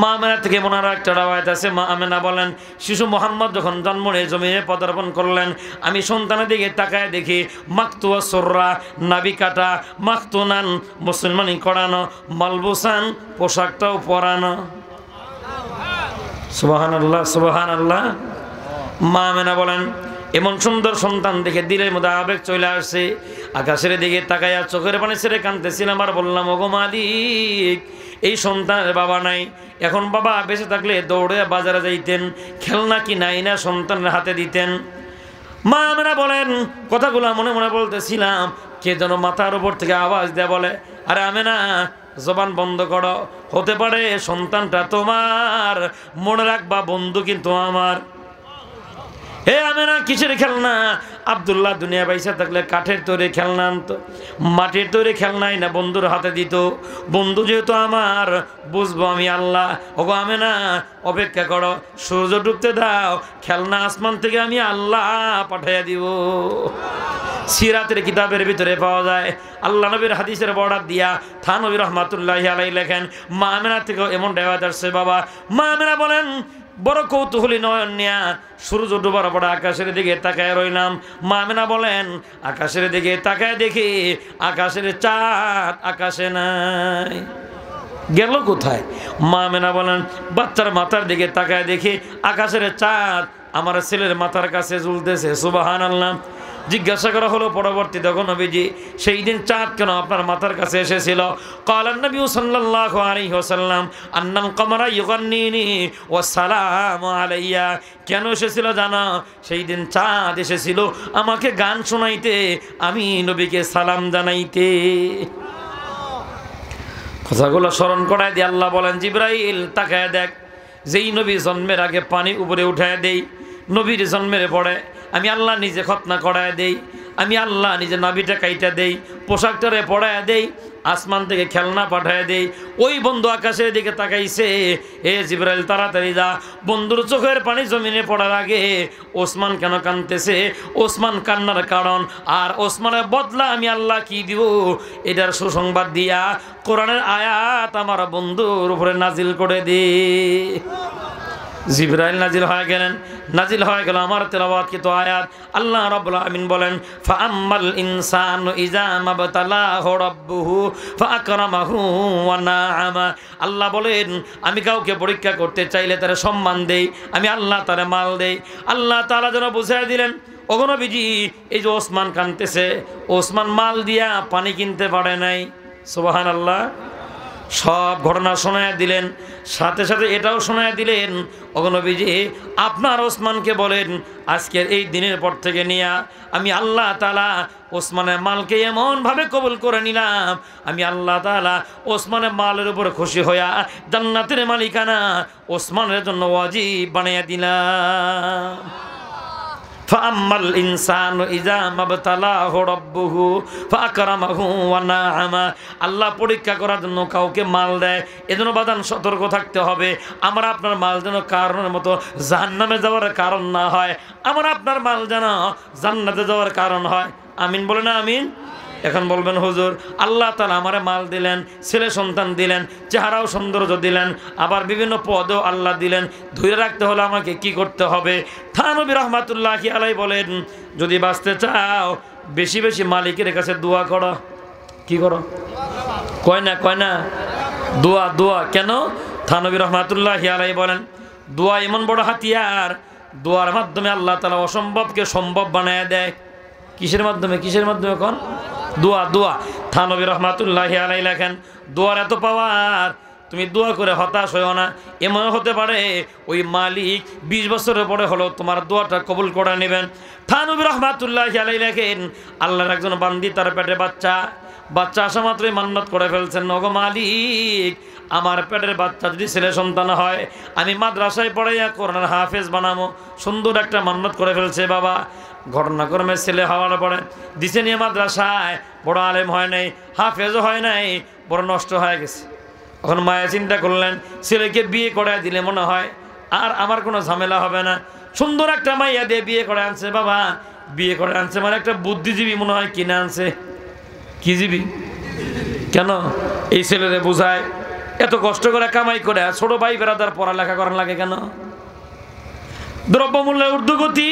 A: মা আমেনা থেকে মনে একটা রাওয়ায়াত আছে, মা আমেনা বলেন, শিশু মোহাম্মদ যখন জন্ম নিয়ে জমিনে পদার্পণ করলেন, আমি সন্তানের দিকে তাকায় দেখি মাকতুয়া সুররা, নাবি কাটা, মাকতুনান মুসলমানি করানো, মালবুসান পোশাকটাও পরানো। সুবহানাল্লাহ, সুবহানাল্লাহ। মা আমেনা বলেন, এমন সুন্দর সন্তান দেখে দিলের মধ্যে আবেগ চলে আসছে। আকাশের দিকে তাকাইয়া চোখের পানি ছেড়ে কাঁদতেছিলাম আর বললাম, ওগো মালিক, এই সন্তানের বাবা নাই, এখন বাবা বেঁচে থাকলে দৌড়ে বাজারে যাইতেন, খেলনা কি নাই না সন্তানের হাতে দিতেন। মা আমেনা বলেন, কথাগুলো মনে মনে বলতেছিলাম, কে যেন মাথার উপর থেকে আওয়াজ দেয়া বলে, আরে আমেনা, জবান বন্ধ করো, হতে পারে সন্তানটা তোমার, মনে রাখবা বন্ধু কিন্তু আমার। হে আমেনা, কিসের খেলনা? আব্দুল্লাহ দুনিয়া পয়সা থাকলে কাঠের তৈরি খেলনা আনতো, মাটির তৈরি খেলনাই না বন্ধুর হাতে দিত। বন্ধু যেহেতু আমার, বুঝবো আমি আল্লাহ। ওগো আমেনা, অপেক্ষা করো, সূর্য ডুবতে দাও, খেলনা আসমান থেকে আমি আল্লাহ পাঠাইয়া দিব। সিরাতের কিতাবের ভিতরে পাওয়া যায়, আল্লাহ নবীর হাদিসের বর্ডার দিয়া থানবী রহমাতুল্লাহি আলাইহি লেখেন, মা আমেনা থেকে এমন রেওয়ায়াত আসছে বাবা। মা আমেনা বলেন, বড় কৌতূহলী নয়ন নিয়া সূর্য ডুবার পরে আকাশের দিকে তাকায় রইলাম। মা আমেনা বলেন, আকাশের দিকে তাকায় দেখি আকাশের চাঁদ আকাশে নাই, গেল কোথায়? মা আমেনা বলেন, বাচ্চার মাথার দিকে তাকায় দেখি আকাশের চাঁদ আমার ছেলের মাথার কাছে ঝুলতেছে। সুবহানাল্লাহ। জিজ্ঞাসা করা হলো পরবর্তী তখন নবীজি, সেই দিন চাঁদ কেন আপনার মাথার কাছে এসেছিল? ক্বালান নবী সাল্লাল্লাহু আলাইহি ওয়াসাল্লাম, আন্নাল কমারা ইউগান্নিনি ওয়া সালামু আলাইয়া। কেন এসেছিল জানো? সেই দিন চাঁদ এসেছিল আমাকে গান শোনাইতে, আমি নবীকে সালাম জানাইতে। কথাগুলো স্মরণ করায় দিয়ে আল্লাহ বলেন, জিব্রাইল তাকায় দেখ, যেই নবী জন্মের আগে পানি উপরে উঠায় দেই, নবীর জন্মের পরে আমি আল্লাহ নিজে খতনা করায় দেই, আমি আল্লাহ নিজে নাভিটা কাইটা দেই, পোশাকটারে পড়ায় দেই, আসমান থেকে খেলনা পাঠায় দেই। ওই বন্ধু আকাশের দিকে তাকাইছে, এ জিব্রাইল তাড়াতাড়ি যা, বন্ধুর চোখের পানি জমিনে পড়ার আগে ওসমান কেন কাঁদতেছে, ওসমান কান্নার কারণ, আর ওসমানের বদলা আমি আল্লাহ কি দিব, এটার সুসংবাদ দিয়া কোরআনের আয়াত আমার বন্ধুর উপরে নাজিল করে দে। জিবরাইল নাজিল হয়ে গেলেন, নাজিল হয়ে গেল আমার তেলাওয়াতকৃত আয়াত। আল্লাহ রাব্বুল আমিন বলেন, ফাআম্মাল ইনসানু ইযা মাবতালাহু রাব্বুহু ফাআকরামাহু ওয়া নাআমা। আল্লাহ বলেন, আমি কাউকে পরীক্ষা করতে চাইলে তার সম্মান দেই, আমি আল্লাহ তারে মাল দেই। আল্লাহ তাআলা যেন বুঝাই দিলেন, ওগো নবীজি এই যে ওসমান কাঁদতেছে, ওসমান মাল দিয়া পানি কিনতে পারে নাই। সুবহানাল্লাহ। সব ঘটনা শোনায় দিলেন, সাথে সাথে এটাও শোনায় দিলেন, ওগো নবীজি আপনার ওসমানকে বলেন আজকের এই দিনের পর থেকে নিয়ে আমি আল্লাহ তাআলা ওসমানের মালকে এমনভাবে কবুল করে নিলাম, আমি আল্লাহ তাআলা ওসমানের মালের উপর খুশি হইয়া জান্নাতের মালিকানা ওসমানের জন্য ওয়াজিব বানিয়ে দিলাম। ফাআম্মাল ইনসানু ইযা মাবতালাহু রাব্বুহু ফাআকরামাহু ওয়া নাআমা। আল্লাহ পরীক্ষা করার জন্য কাউকে মাল দেয়, এজন্য বাদান সতর্ক থাকতে হবে। আমার আপনার মাল যেন কারণের মতো জাহান্নামে যাওয়ার কারণ না হয়, আমার আপনার মাল যেন জান্নাতে যাওয়ার কারণ হয়। আমিন বলে না আমিন। এখন বলবেন হুজুর আল্লাহ তাআলা আমারে মাল দিলেন, ছেলে সন্তান দিলেন, চেহারাও সৌন্দর্য দিলেন, আবার বিভিন্ন পদও আল্লাহ দিলেন, ধরে রাখতে হলে আমাকে কি করতে হবে? থানবী রহমাতুল্লাহি আলাইহি বলেন যদি বাঁচতে চাও বেশি বেশি মালিকের কাছে দোয়া করো। কি করো? কয় না দোয়া। দোয়া কেন? থানবী রহমাতুল্লাহি আলাইহি বলেন দোয়া এমন বড় হাতিয়ার, দোয়ার মাধ্যমে আল্লাহ তাআলা অসম্ভবকে সম্ভব বানায় দেয়। কিসের মাধ্যমে? কোন? দোয়া। থানবী রহমাতুল্লাহি আলাইহি লেখেন দোয়ার এত পাওয়ার, তুমি দোয়া করে হতাশ হইও না। এমন হতে পারে ওই মালিক 20 বছরের পরে হলো তোমার দোয়াটা কবুল করে নেবেন। থানবী রহমাতুল্লাহি আলাইহি লেখেন আল্লাহর একজন বান্দি তার পেটে বাচ্চা আসা মাত্রই মান্নাত করে ফেলছেন, ওগো মালিক আমার পেটের বাচ্চা যদি ছেলে সন্তান হয় আমি মাদ্রাসায় পড়াইয়া কোরআনের হাফেজ বানাবো। সুন্দর একটা মান্নাত করে ফেলছে বাবা। ঘটনাক্রমে ছেলে হওয়ার পরে দিছে নিয়ে মাদ্রাসায়, বড় আলেম হয় নাই, হাফেজও হয় নাই, বড় নষ্ট হয়ে গেছে। এখন মায়া চিন্তা করলেন ছেলেকে বিয়ে করে দিলে মনে হয় আর আমার কোনো ঝামেলা হবে না। সুন্দর একটা মাইয়া দিয়ে বিয়ে করে আনছে বাবা। বিয়ে করে আনছে মানে একটা বুদ্ধিজীবী মনে হয় কিনে আনছে। কি জীবী? কেন? এই ছেলেরে বুঝায় এত কষ্ট করে কামাই করে ছোট ভাই বেড়াদার পড়ালেখা করার লাগে কেন? দ্রব্যমূল্যের ঊর্ধ্বগতি,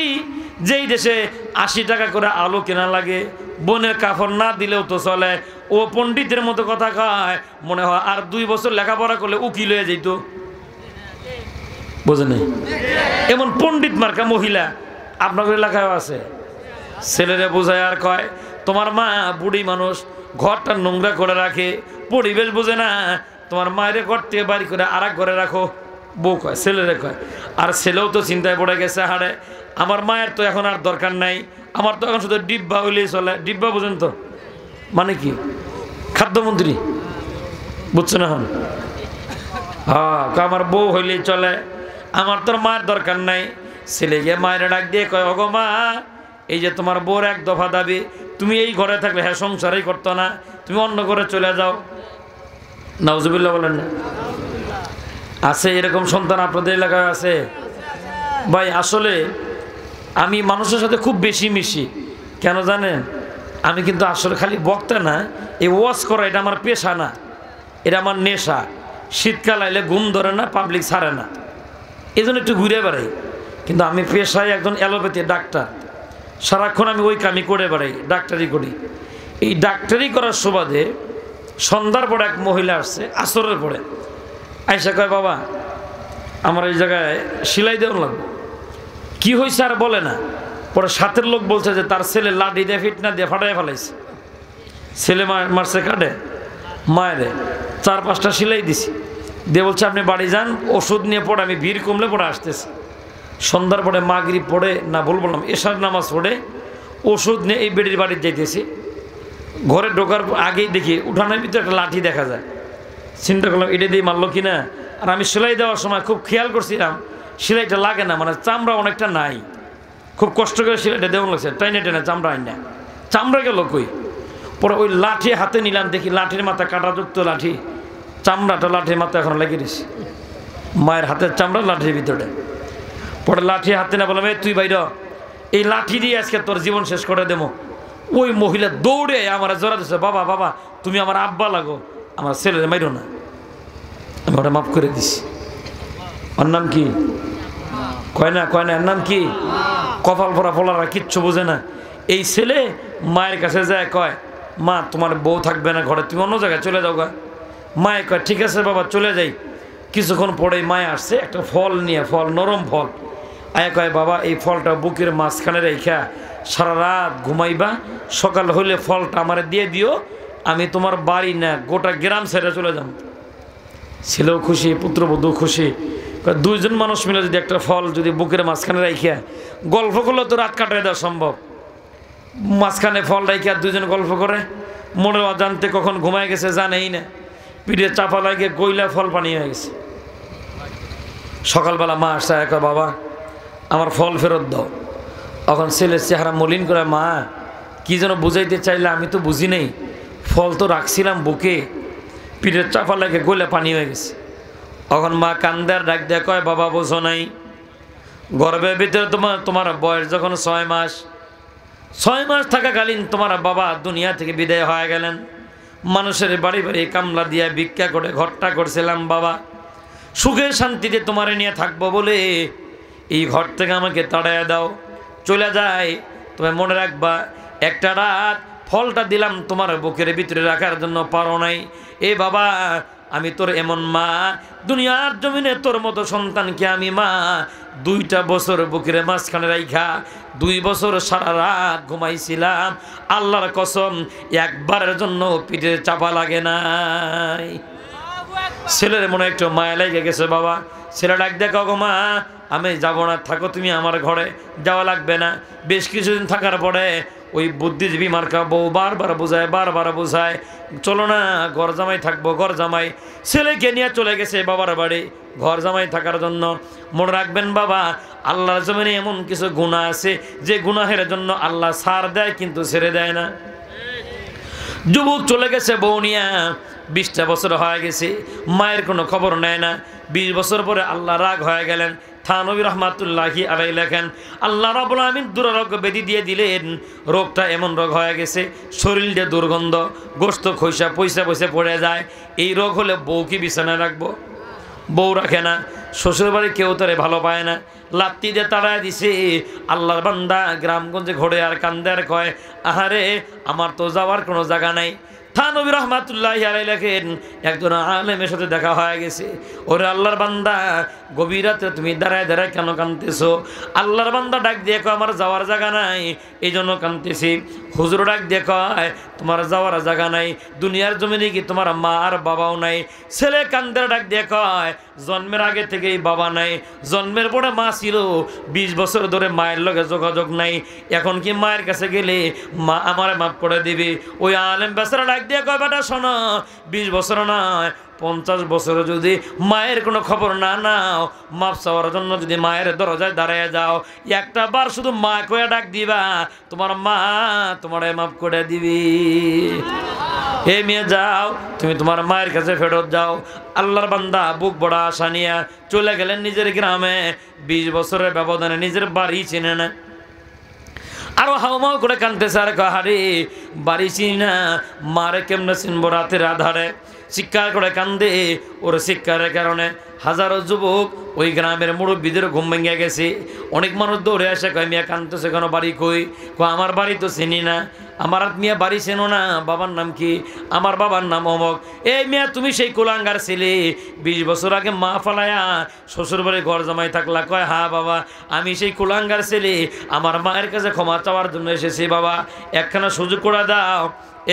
A: যেই দেশে 80 টাকা করে আলু কেনা লাগে, বোনের কাপড় না দিলেও তো চলে, ও পণ্ডিতের মতো কথা কয় মনে হয় আর 2 বছর লেখাপড়া করলে উকিল হয়ে যেত। বোঝে নেই? এমন পণ্ডিত মার্কা মহিলা আপনাদের এলাকায় আছে। ছেলেরে বোঝায় আর কয় তোমার মা বুড়ি মানুষ, ঘরটা নোংরা করে রাখে, পরিবেশ বোঝে না, তোমার মায়ের ঘর থেকে বাড়ি করে আর এক ঘরে রাখো। বউ কয়, ছেলেরে কয়। আর ছেলেও তো চিন্তায় পড়ে গেছে, হারে আমার মায়ের তো এখন আর দরকার নাই, আমার তো এখন শুধু ডিব্বা হইলেই চলে। ডিব্বা বুঝেন তো মানে কি? খাদ্যমন্ত্রী, বুঝছেন এখন? হ্যাঁ, আমার বউ হইলেই চলে, আমার তোর মায়ের দরকার নাই। ছেলে গিয়ে মায়ের ডাক দিয়ে কয় ওগো মা, এই যে তোমার বউর এক দফা দাবি, তুমি এই ঘরে থাকলে হ্যাঁ সংসারই করতো না, তুমি অন্য ঘরে চলে যাও। নাউজুবিল্লাহ বলেন না? আছে এরকম সন্তান আপনাদের এলাকায় আছে? ভাই আসলে আমি মানুষের সাথে খুব বেশি মিশি, কেন জানেন? আমি কিন্তু আসলে খালি বক্তা না, এই ওয়াজ করা এটা আমার পেশা না, এটা আমার নেশা। শীতকাল আইলে ঘুম ধরে না, পাবলিক ছাড়ে না, এই জন্য একটু ঘুরে বেড়াই। কিন্তু আমি পেশায় একজন অ্যালোপ্যাথি ডাক্তার, সারাক্ষণ আমি ওই কামই করে বেড়াই, ডাক্তারি করি। এই ডাক্তারি করার সুবাদে সন্ধ্যার পরে এক মহিলা আসছে, আসরের পরে আইসা কয় বাবা আমার এই জায়গায় সেলাই দেওয়া লাগবে। কি হয়েছে আর বলে না। পরে সাথের লোক বলছে যে তার ছেলে লাঠি দিয়ে ফিটনা দিয়ে ফাটাই ফেলাইছে। ছেলে মারছে কাটে, মায়েরে 4-5টা সেলাই দিছি দিয়ে বলছে আপনি বাড়ি যান, ওষুধ নিয়ে পড়ে আমি ভিড় কমলে পড়ে আসতেছি। সন্ধ্যার পরে মাগরিব পড়ে না ভুল বললাম, এশার নামাজ পড়ে ওষুধ নিয়ে এই বেডির বাড়ির যাইতেছি। ঘরে ঢোকার আগেই দেখি উঠানের ভিতরে একটা লাঠি দেখা যায়। চিন্তা করলাম এটা দিয়ে মারলো কিনা। আর আমি সেলাই দেওয়ার সময় খুব খেয়াল করছিলাম সেলাইটা লাগে না, মানে চামড়া অনেকটা নাই, খুব কষ্ট করে সেলাইটা দেওয়া লাগছে, টাইনে টেনে চামড়া আইন না, চামড়া গেল কই। পরে ওই লাঠি হাতে নিলাম, দেখি লাঠির মাথা কাঁটাযুক্ত লাঠি, চামড়াটা লাঠির মাথা এখন লাগিয়ে দিছি, মায়ের হাতের চামড়া লাঠির ভিতরে। পরে লাঠি হাতে না বললাম তুই বাইর, এই লাঠি দিয়ে আজকে তোর জীবন শেষ করে দেবো। ওই মহিলা দৌড়ে আমার জোড়া দিচ্ছে, বাবা বাবা তুমি আমার আব্বা লাগো, আমার ছেলের মাইরো না। আমি ওটা মাফ করে দিছি। ওর নাম কি? কয় না এর নাম কি? কপাল ভরা ফলারা কিচ্ছু বোঝে না। এই ছেলে মায়ের কাছে যায়, কয় মা তোমার বউ থাকবে না ঘরে, তুমি অন্য জায়গায় চলে যাও গা। মায়ে কয় ঠিক আছে বাবা চলে যাই। কিছুক্ষণ পরেই মায়ে আসছে একটা ফল নিয়ে, ফল নরম ফল, আয়া কয় বাবা এই ফলটা বুকের মাঝখানে রেখা সারা রাত ঘুমাইবা, সকাল হইলে ফলটা আমারে দিয়ে দিও, আমি তোমার বাড়ি না গোটা গ্রাম ছেড়ে চলে যাব। ছেলেও খুশি, পুত্রবধূ খুশি। দুইজন মানুষ মিলে যদি একটা ফল যদি বুকের মাঝখানে রাখিয়া গল্প করলে তো রাত কাটাই দেওয়া সম্ভব। মাঝখানে ফল রাখিয়া দুইজন গল্প করে, মনে অজান্তে কখন ঘুমায় গেছে জানেই না, পিঠে চাপা লাগিয়ে গইলা ফল পানি হয়ে গেছে। সকালবেলা মা আসছে, এক বাবা আমার ফল ফেরত দাও। তখন ছেলের চেহারা মলিন করে, মা কি যেন বুঝাইতে চাইলে আমি তো বুঝি নেই, ফল তো রাখছিলাম বুকে, পিঠের চাপা লাগে গলে পানি হয়ে গেছে। তখন মা কান্দার ডাক দেয়া কয়, বাবা বোঝো নাই, গর্ভের ভিতরে তোমার বয়স যখন 6 মাস, 6 মাস থাকাকালীন তোমার বাবা দুনিয়া থেকে বিদায় হয়ে গেলেন। মানুষের বাড়ি বাড়ি কামলা দিয়া ভিক্ষা করে ঘরটা করছিলাম বাবা, সুখে শান্তিতে তোমারে নিয়ে থাকবো বলে এই ঘর থেকে আমাকে তাড়াইয়া দাও, চলে যায়। তুমি মনে রাখবা, একটা রাত ফলটা দিলাম তোমার বুকের ভিতরে রাখার জন্য পারো নাই। এ বাবা আমি তোর এমন মা, দুনিয়ার জমিনে তোর মতো সন্তানকে আমি মা 2টা বছর বুকের মাঝখানে রাইখা 2 বছর সারা রাত ঘুমাইছিলাম। আল্লাহর কসম একবারের জন্য পিঠে চাপা লাগে নাই। ছেলের মনে একটু মায়া লেগে গেছে বাবা। ছেলে ডাক দেখো, গো মা আমি যাবো না, থাকো তুমি আমার ঘরে, যাওয়া লাগবে না। বেশ কিছুদিন থাকার পরে ওই বুদ্ধিজীবী মার্কা বউ বারবার বোঝায়, চলো না ঘর জামাই থাকবো, ঘর জামাই। ছেলেকে নিয়ে চলে গেছে বাবার বাড়ি ঘর জামাই থাকার জন্য। মনে রাখবেন বাবা, আল্লাহর জমিনে এমন কিছু গুনাহ আছে যে গুনাহের জন্য আল্লাহ ছাড় দেয় কিন্তু ছেড়ে দেয় না। যুবক চলে গেছে বউ নিয়া, 20টা বছর হয়ে গেছে, মায়ের কোনো খবর নেয় না। 20 বছর পরে আল্লাহ রাগ হয়ে গেলেন। থানবী রহমাতুল্লাহি আলাইহি লেখেন, আল্লাহ রাব্বুল আমিন দুরারোগ্য ব্যাধি দিয়ে দিলেন। রোগটা এমন রোগ হয়ে গেছে, শরীর দিয়ে দুর্গন্ধ, গোশত খইসা পয়সা পড়ে যায়। এই রোগ হলে বউ কি বিছানায় রাখবো? বউ রাখে না, শ্বশুরবাড়ি কেউ তারে ভালো পায় না, লাত্তি দিয়ে তাড়ায় দিছে। আল্লাহর বান্দা গ্রামগঞ্জে ঘোরে আর কান্দে আর কয়, আহারে আমার তো যাওয়ার কোনো জায়গা নাই। থানবী রহমাতুল্লাহি আলাইহি লেখেন, একজন আলেমের সাথে দেখা হয়ে গেছে। ওরে আল্লাহর বান্দা, গভীর রাতে তুমি দাঁড়ায় কেন কাঁদতেছো? আল্লাহর বান্দা ডাক দিয়ে কয়, আমার যাওয়ার জায়গা নাই, এই জন্য কাঁদতেছি। হুজুর ডাক দিয়ে কয়, তোমার যাওয়ার জায়গা নাই, দুনিয়ার জমিনে কি তোমার মা আর বাবাও নাই? ছেলে কান্দের ডাক দিয়ে কয়, জন্মের আগে থেকেই বাবা নাই, জন্মের পরে মা ছিল, 20 বছর ধরে মায়ের লগে যোগাযোগ নাই, এখন কি মায়ের কাছে গেলে মা আমারে মাফ করে দিবে? ওই আলেম বেচারা ডাক দিয়ে কয়, বেটা শোনো, 20 বছর নয় 50 বছর যদি মায়ের কোনো খবর না নাও, মাপ চাওয়ার জন্য যদি মায়ের দরজায় দাঁড়িয়ে যাও, একটা বার শুধু মা কয়ে ডাক দিবা, তোমার মা তোমারে মাফ করে দিবি। হে মেয়ে যাও, তুমি তোমার মায়ের কাছে ফেরত যাও। আল্লাহর বান্দা বুক বড় আশা নিয়ে চলে গেলেন নিজের গ্রামে। 20 বছরের ব্যবধানে নিজের বাড়ি চিনে না, আরো হাউমাউ করে কাঁদতেছে আর কাহারে বাড়ি চিনি না, মারে কেমনে চিনবো রাতের আধারে। চিৎকার করে কান্দে। ওর চিৎকারের কারণে হাজারো যুবক ওই গ্রামের মুরব্বীদের ঘুম ভেঙে গেছে। অনেক মানুষ দৌড়ে আসে, কয় মিয়া কান্দতেছে কেন, বাড়ি কই? কয় আমার বাড়ি তো চিনি না। আমার মিয়া বাড়ি চেনো না? বাবার নাম কি? আমার বাবার নাম অমক। এই মিয়া তুমি সেই কুলাঙ্গার ছেলে, 20 বছর আগে মা ফালায়া শ্বশুর বাড়ি ঘর জামাই থাকলা? কয় হ্যাঁ বাবা, আমি সেই কুলাঙ্গার ছেলে, আমার মায়ের কাছে ক্ষমা চাওয়ার জন্য এসেছি, বাবা একখানা সুযোগ করে দাও।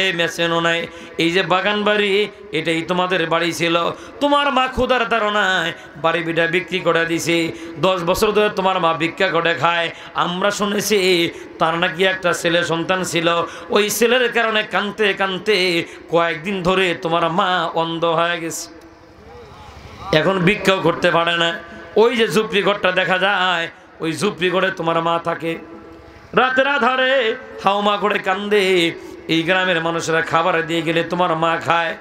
A: এই মেসেনো নাই, এই যে বাগান বাড়ি এটাই তোমাদের বাড়ি ছিল, তোমার মা ক্ষুধার তাড়নায় বাড়ি বিটা বিক্রি করে দিছে, 10 বছর ধরে তোমার মা ভিক্ষা করে খায়। আমরা শুনেছি তার নাকি একটা ছেলে সন্তান ছিল, ওই ছেলের কারণে কাঁদতে কাঁদতে কয়েকদিন ধরে তোমার মা অন্ধ হয়ে গেছে, এখন ভিক্ষাও করতে পারে না। ওই যে ঝুপড়ি ঘরটা দেখা যায়, ওই ঝুপড়ি ঘরে তোমার মা থাকে, রাতের আধারে হাউমা করে কান্দে। এই গ্রামের মানুষেরা খাবার দিয়ে গেলে তোমার মা খায়,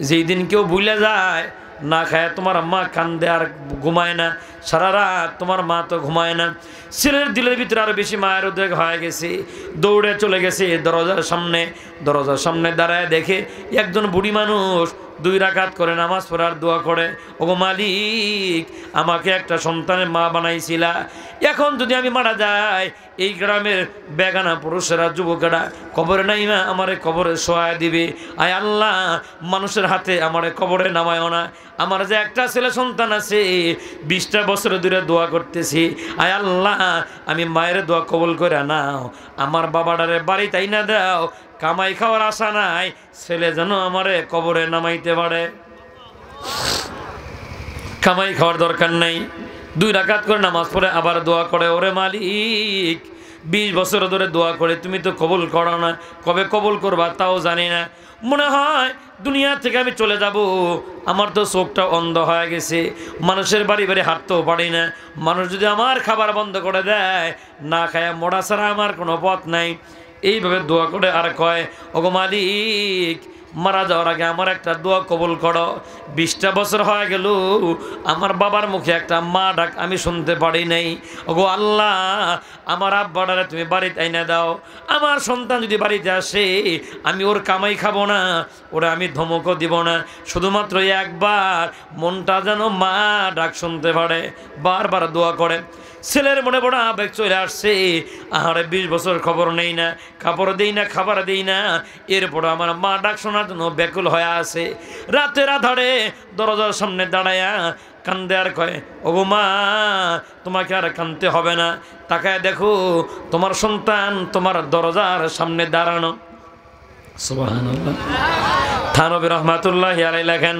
A: যেই দিন কেউ ভুলে যায় না খায় তোমার মা কান্দে আর ঘুমায় না, সারা রাত তোমার মা তো ঘুমায় না। ছেলের দিলের ভিতরে আরো বেশি মায়ের উদ্বেগ হয়ে গেছে, দৌড়ে চলে গেছে দরজার সামনে দাঁড়ায় দেখে একজন বুড়ি মানুষ 2 রাকাত করে নামাজ পড়ার দোয়া করে, ওগো মালিক আমাকে একটা সন্তানের মা বানাইছিলা, এখন যদি আমি মারা যাই এই গ্রামের বেগানা পুরুষেরা যুবকেরা কবরে নাইমা আমারে কবরে সহায় দিবে। আয় আল্লাহ মানুষের হাতে আমারে কবরে নামায়ও না। আমার যে একটা ছেলে সন্তান আছে 20টা বছর ধরে দোয়া করতেছি, আয় আল্লাহ আমি মায়ের দোয়া কবুল করে নাও, আমার বাবাটারে বাড়ি তাই না দাও, কামাই খাওয়ার আশা নাই, ছেলে যেন আমারে কবরে নামাইতে পারে। কামাই খাওয়ার দরকার নাই, 2 রাকাত করে নামাজ পড়ে আবার দোয়া করে, ওরে মালিক 20 বছর ধরে দোয়া করে তুমি তো কবুল করো না, কবে কবুল করবা তাও জানি না, মনে হয় দুনিয়া থেকে আমি চলে যাব, আমার তো চোখটা অন্ধ হয়ে গেছে, মানুষের বাড়ি বাড়ি হাঁটতেও পারি না, মানুষ যদি আমার খাবার বন্ধ করে দেয় না খায়া মোড়া ছাড়া আমার কোনো পথ নাই। এইভাবে দোয়া করে আর কয়, ওগো মালিক মারা যাওয়ার আগে আমার একটা দোয়া কবুল করো। 20টা বছর হয়ে গেল আমার বাবার মুখে একটা মা ডাক আমি শুনতে পারি নাই, ওগো আল্লাহ আমার আব্বাটারে তুমি বাড়িতে আইনা দাও, আমার সন্তান যদি বাড়িতে আসে আমি ওর কামাই খাবো না, ওরা আমি ধমকও দিব না, শুধুমাত্র একবার মনটা যেন মা ডাক শুনতে পারে। বারবার দোয়া করে, ছেলের মনে বড় আবেগ চলে আসছে, আহারে 20 বছর খবর নেই না, কাপড় দেই না, খাবার দেই না, এরপর আমার মা ডাক শোনার জন্য ব্যাকুল হয়ে আছে। রাতের আধারে দরজার সামনে দাঁড়ায়া কান্দে আর কয়, ওগো মা তোমাকে আর কান্দতে হবে না, তাকায় দেখো তোমার সন্তান তোমার দরজার সামনে দাঁড়ানো। সুবহানাল্লাহ। থানবী রহমাতুল্লাহি আলাইহি লেখেন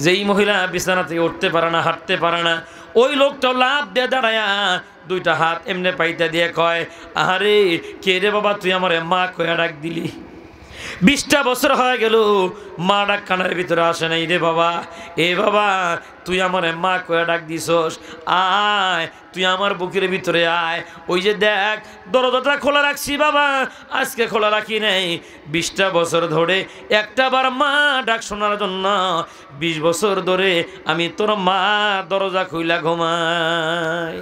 A: যে এই মহিলা বিছানা থেকে উঠতে পারে না, হাঁটতে পারে না, ওই লোকটা লাভ দিয়ে দাঁড়ায়া 2টা হাত এমনি পাইতে দিয়ে কয়, আহারে কে রে বাবা তুই আমার মা কয়া ডাক দিলি, 20টা বছর হয়ে গেল মা ডাক কানের ভিতরে আসে নাই রে বাবা, এ বাবা তুই আমার মা কয়া ডাক দিছস, আয় তুই আমার বুকের ভিতরে আয়, ওই যে দেখ দরজাটা খোলা রাখছি বাবা, আজকে খোলা রাখি নাই, 20টা বছর ধরে একটা বার মা ডাক শোনার জন্য 20 বছর ধরে আমি তোর মা দরজা খুইলা ঘুমাই।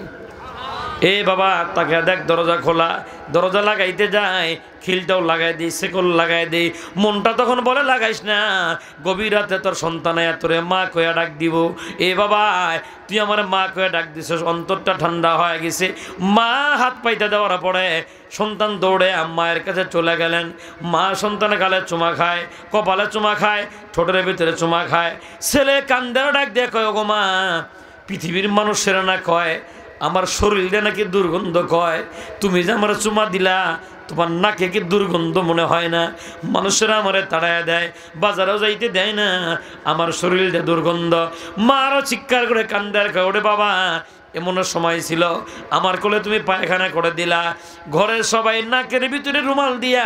A: এ বাবা তাকে দেখ দরজা খোলা, দরজা লাগাইতে যায় খিলটাও লাগাই দিই, শেকল লাগাই দিই, মনটা তখন বলে লাগাইস না, গভীর রাতে তোর সন্তান তোরে মা কয়া ডাক দিব, এ বাবা তুই আমার মা কয়া ডাক দিস, অন্তরটা ঠান্ডা হয়ে গেছে। মা হাত পাইতে দেওয়ার পরে সন্তান দৌড়ে মায়ের কাছে চলে গেলেন, মা সন্তানের গালে চুমা খায়, কপালে চুমা খায়, ঠোঁটের ভিতরে চুমা খায়, ছেলে কান্দের ডাক দিয়ে কয়, ওগো মা পৃথিবীর মানুষেরা না কয় আমার শরীরটা নাকি দুর্গন্ধ, কয় তুমি যে আমার চুমা দিলা তোমার নাকে কি দুর্গন্ধ মনে হয় না, মানুষেরা আমারে তাড়ায় দেয়, বাজারেও যাইতে দেয় না, আমার শরীরটা দুর্গন্ধ। মা আরও চিৎকার করে কান্দে আর কয়, ওরে বাবা এমন সময় ছিল আমার কোলে তুমি পায়খানা করে দিলা, ঘরের সবাই নাকের ভিতরে রুমাল দিয়া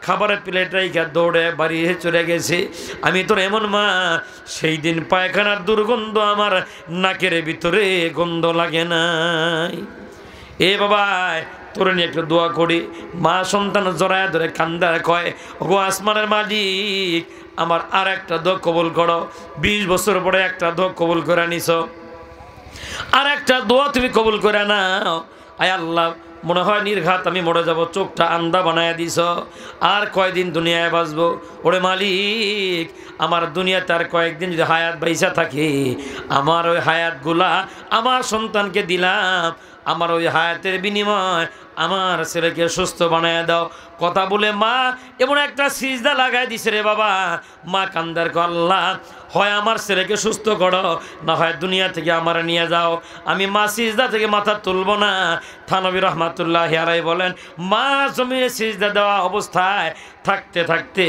A: খাবারের প্লেট রাইখা দৌড়ে বাড়ি চলে গেছে, আমি তোর এমন মা সেই দিন পায়খানার দুর্গন্ধ আমার নাকের ভিতরে গন্ধ লাগে নাই। এ বাবা তোরে নিয়ে একটা দোয়া করি। মা সন্তান জড়ায় ধরে কান্দার কয়, ওগো আসমানের মালিক আমার আর একটা দোয়া কবুল করো, 20 বছর পরে একটা দোয়া কবুল করে নিছ, আর একটা দোয়া তুমি কবুল করে নাও। আয় আল্লাহ মনে হয় নির্ঘাত আমি মরে যাব, চোখটা আন্দা বানায় দিছ, আর কয়দিন দুনিয়ায় বাঁচবো, ওরে মালিক আমার দুনিয়াতে আর কয়েকদিন যদি হায়াত বাইসা থাকে, আমার ওই হায়াতগুলা আমার সন্তানকে দিলাম, আমার ওই হায়াতের বিনিময় আমার ছেলেকে সুস্থ বানায় দাও। কথা বলে মা এমন একটা সিজদা লাগাই দিছে রে বাবা, মা কান্দার কো, আল্লাহ হয় আমার ছেলেকে সুস্থ করো, না হয় দুনিয়া থেকে আমার নিয়ে যাও, আমি মা সিজদা থেকে মাথা তুলব না। থানবী রহমাতুল্লাহি আলাইহি বলেন, মা জমিনে সিজদা দেওয়া অবস্থায় থাকতে থাকতে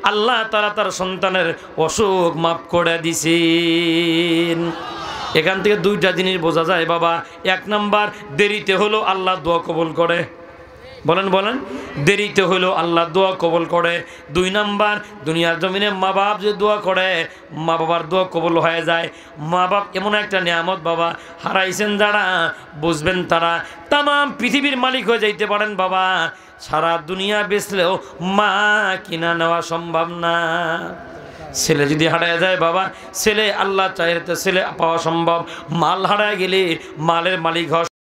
A: আল্লাহ তাআলা তার সন্তানের অসুখ মাফ করে দিছেন। এখান থেকে 2টা জিনিস বোঝা যায় বাবা। 1 নাম্বার দেরিতে হলো আল্লাহ দোয়া কবুল করে, বলেন বলেন, দেরিতে হলো আল্লাহ দোয়া কবুল করে। 2 নাম্বার দুনিয়ার জমিনে মা বাপ যে দোয়া করে মা বাবার দোয়া কবুল হয়ে যায়। মা বাপ এমন একটা নিয়ামত বাবা, হারাইছেন যারা বুঝবেন তারা, তাম পৃথিবীর মালিক হয়ে যাইতে পারেন বাবা, সারা দুনিয়া বেচলেও মা কিনা নেওয়া সম্ভব না। ছেলে যদি হারায় যায় বাবা, ছেলে আল্লাহ চাইলে তো ছেলে পাওয়া সম্ভব, মাল হারায় গেলে মালের মালিক হওয়া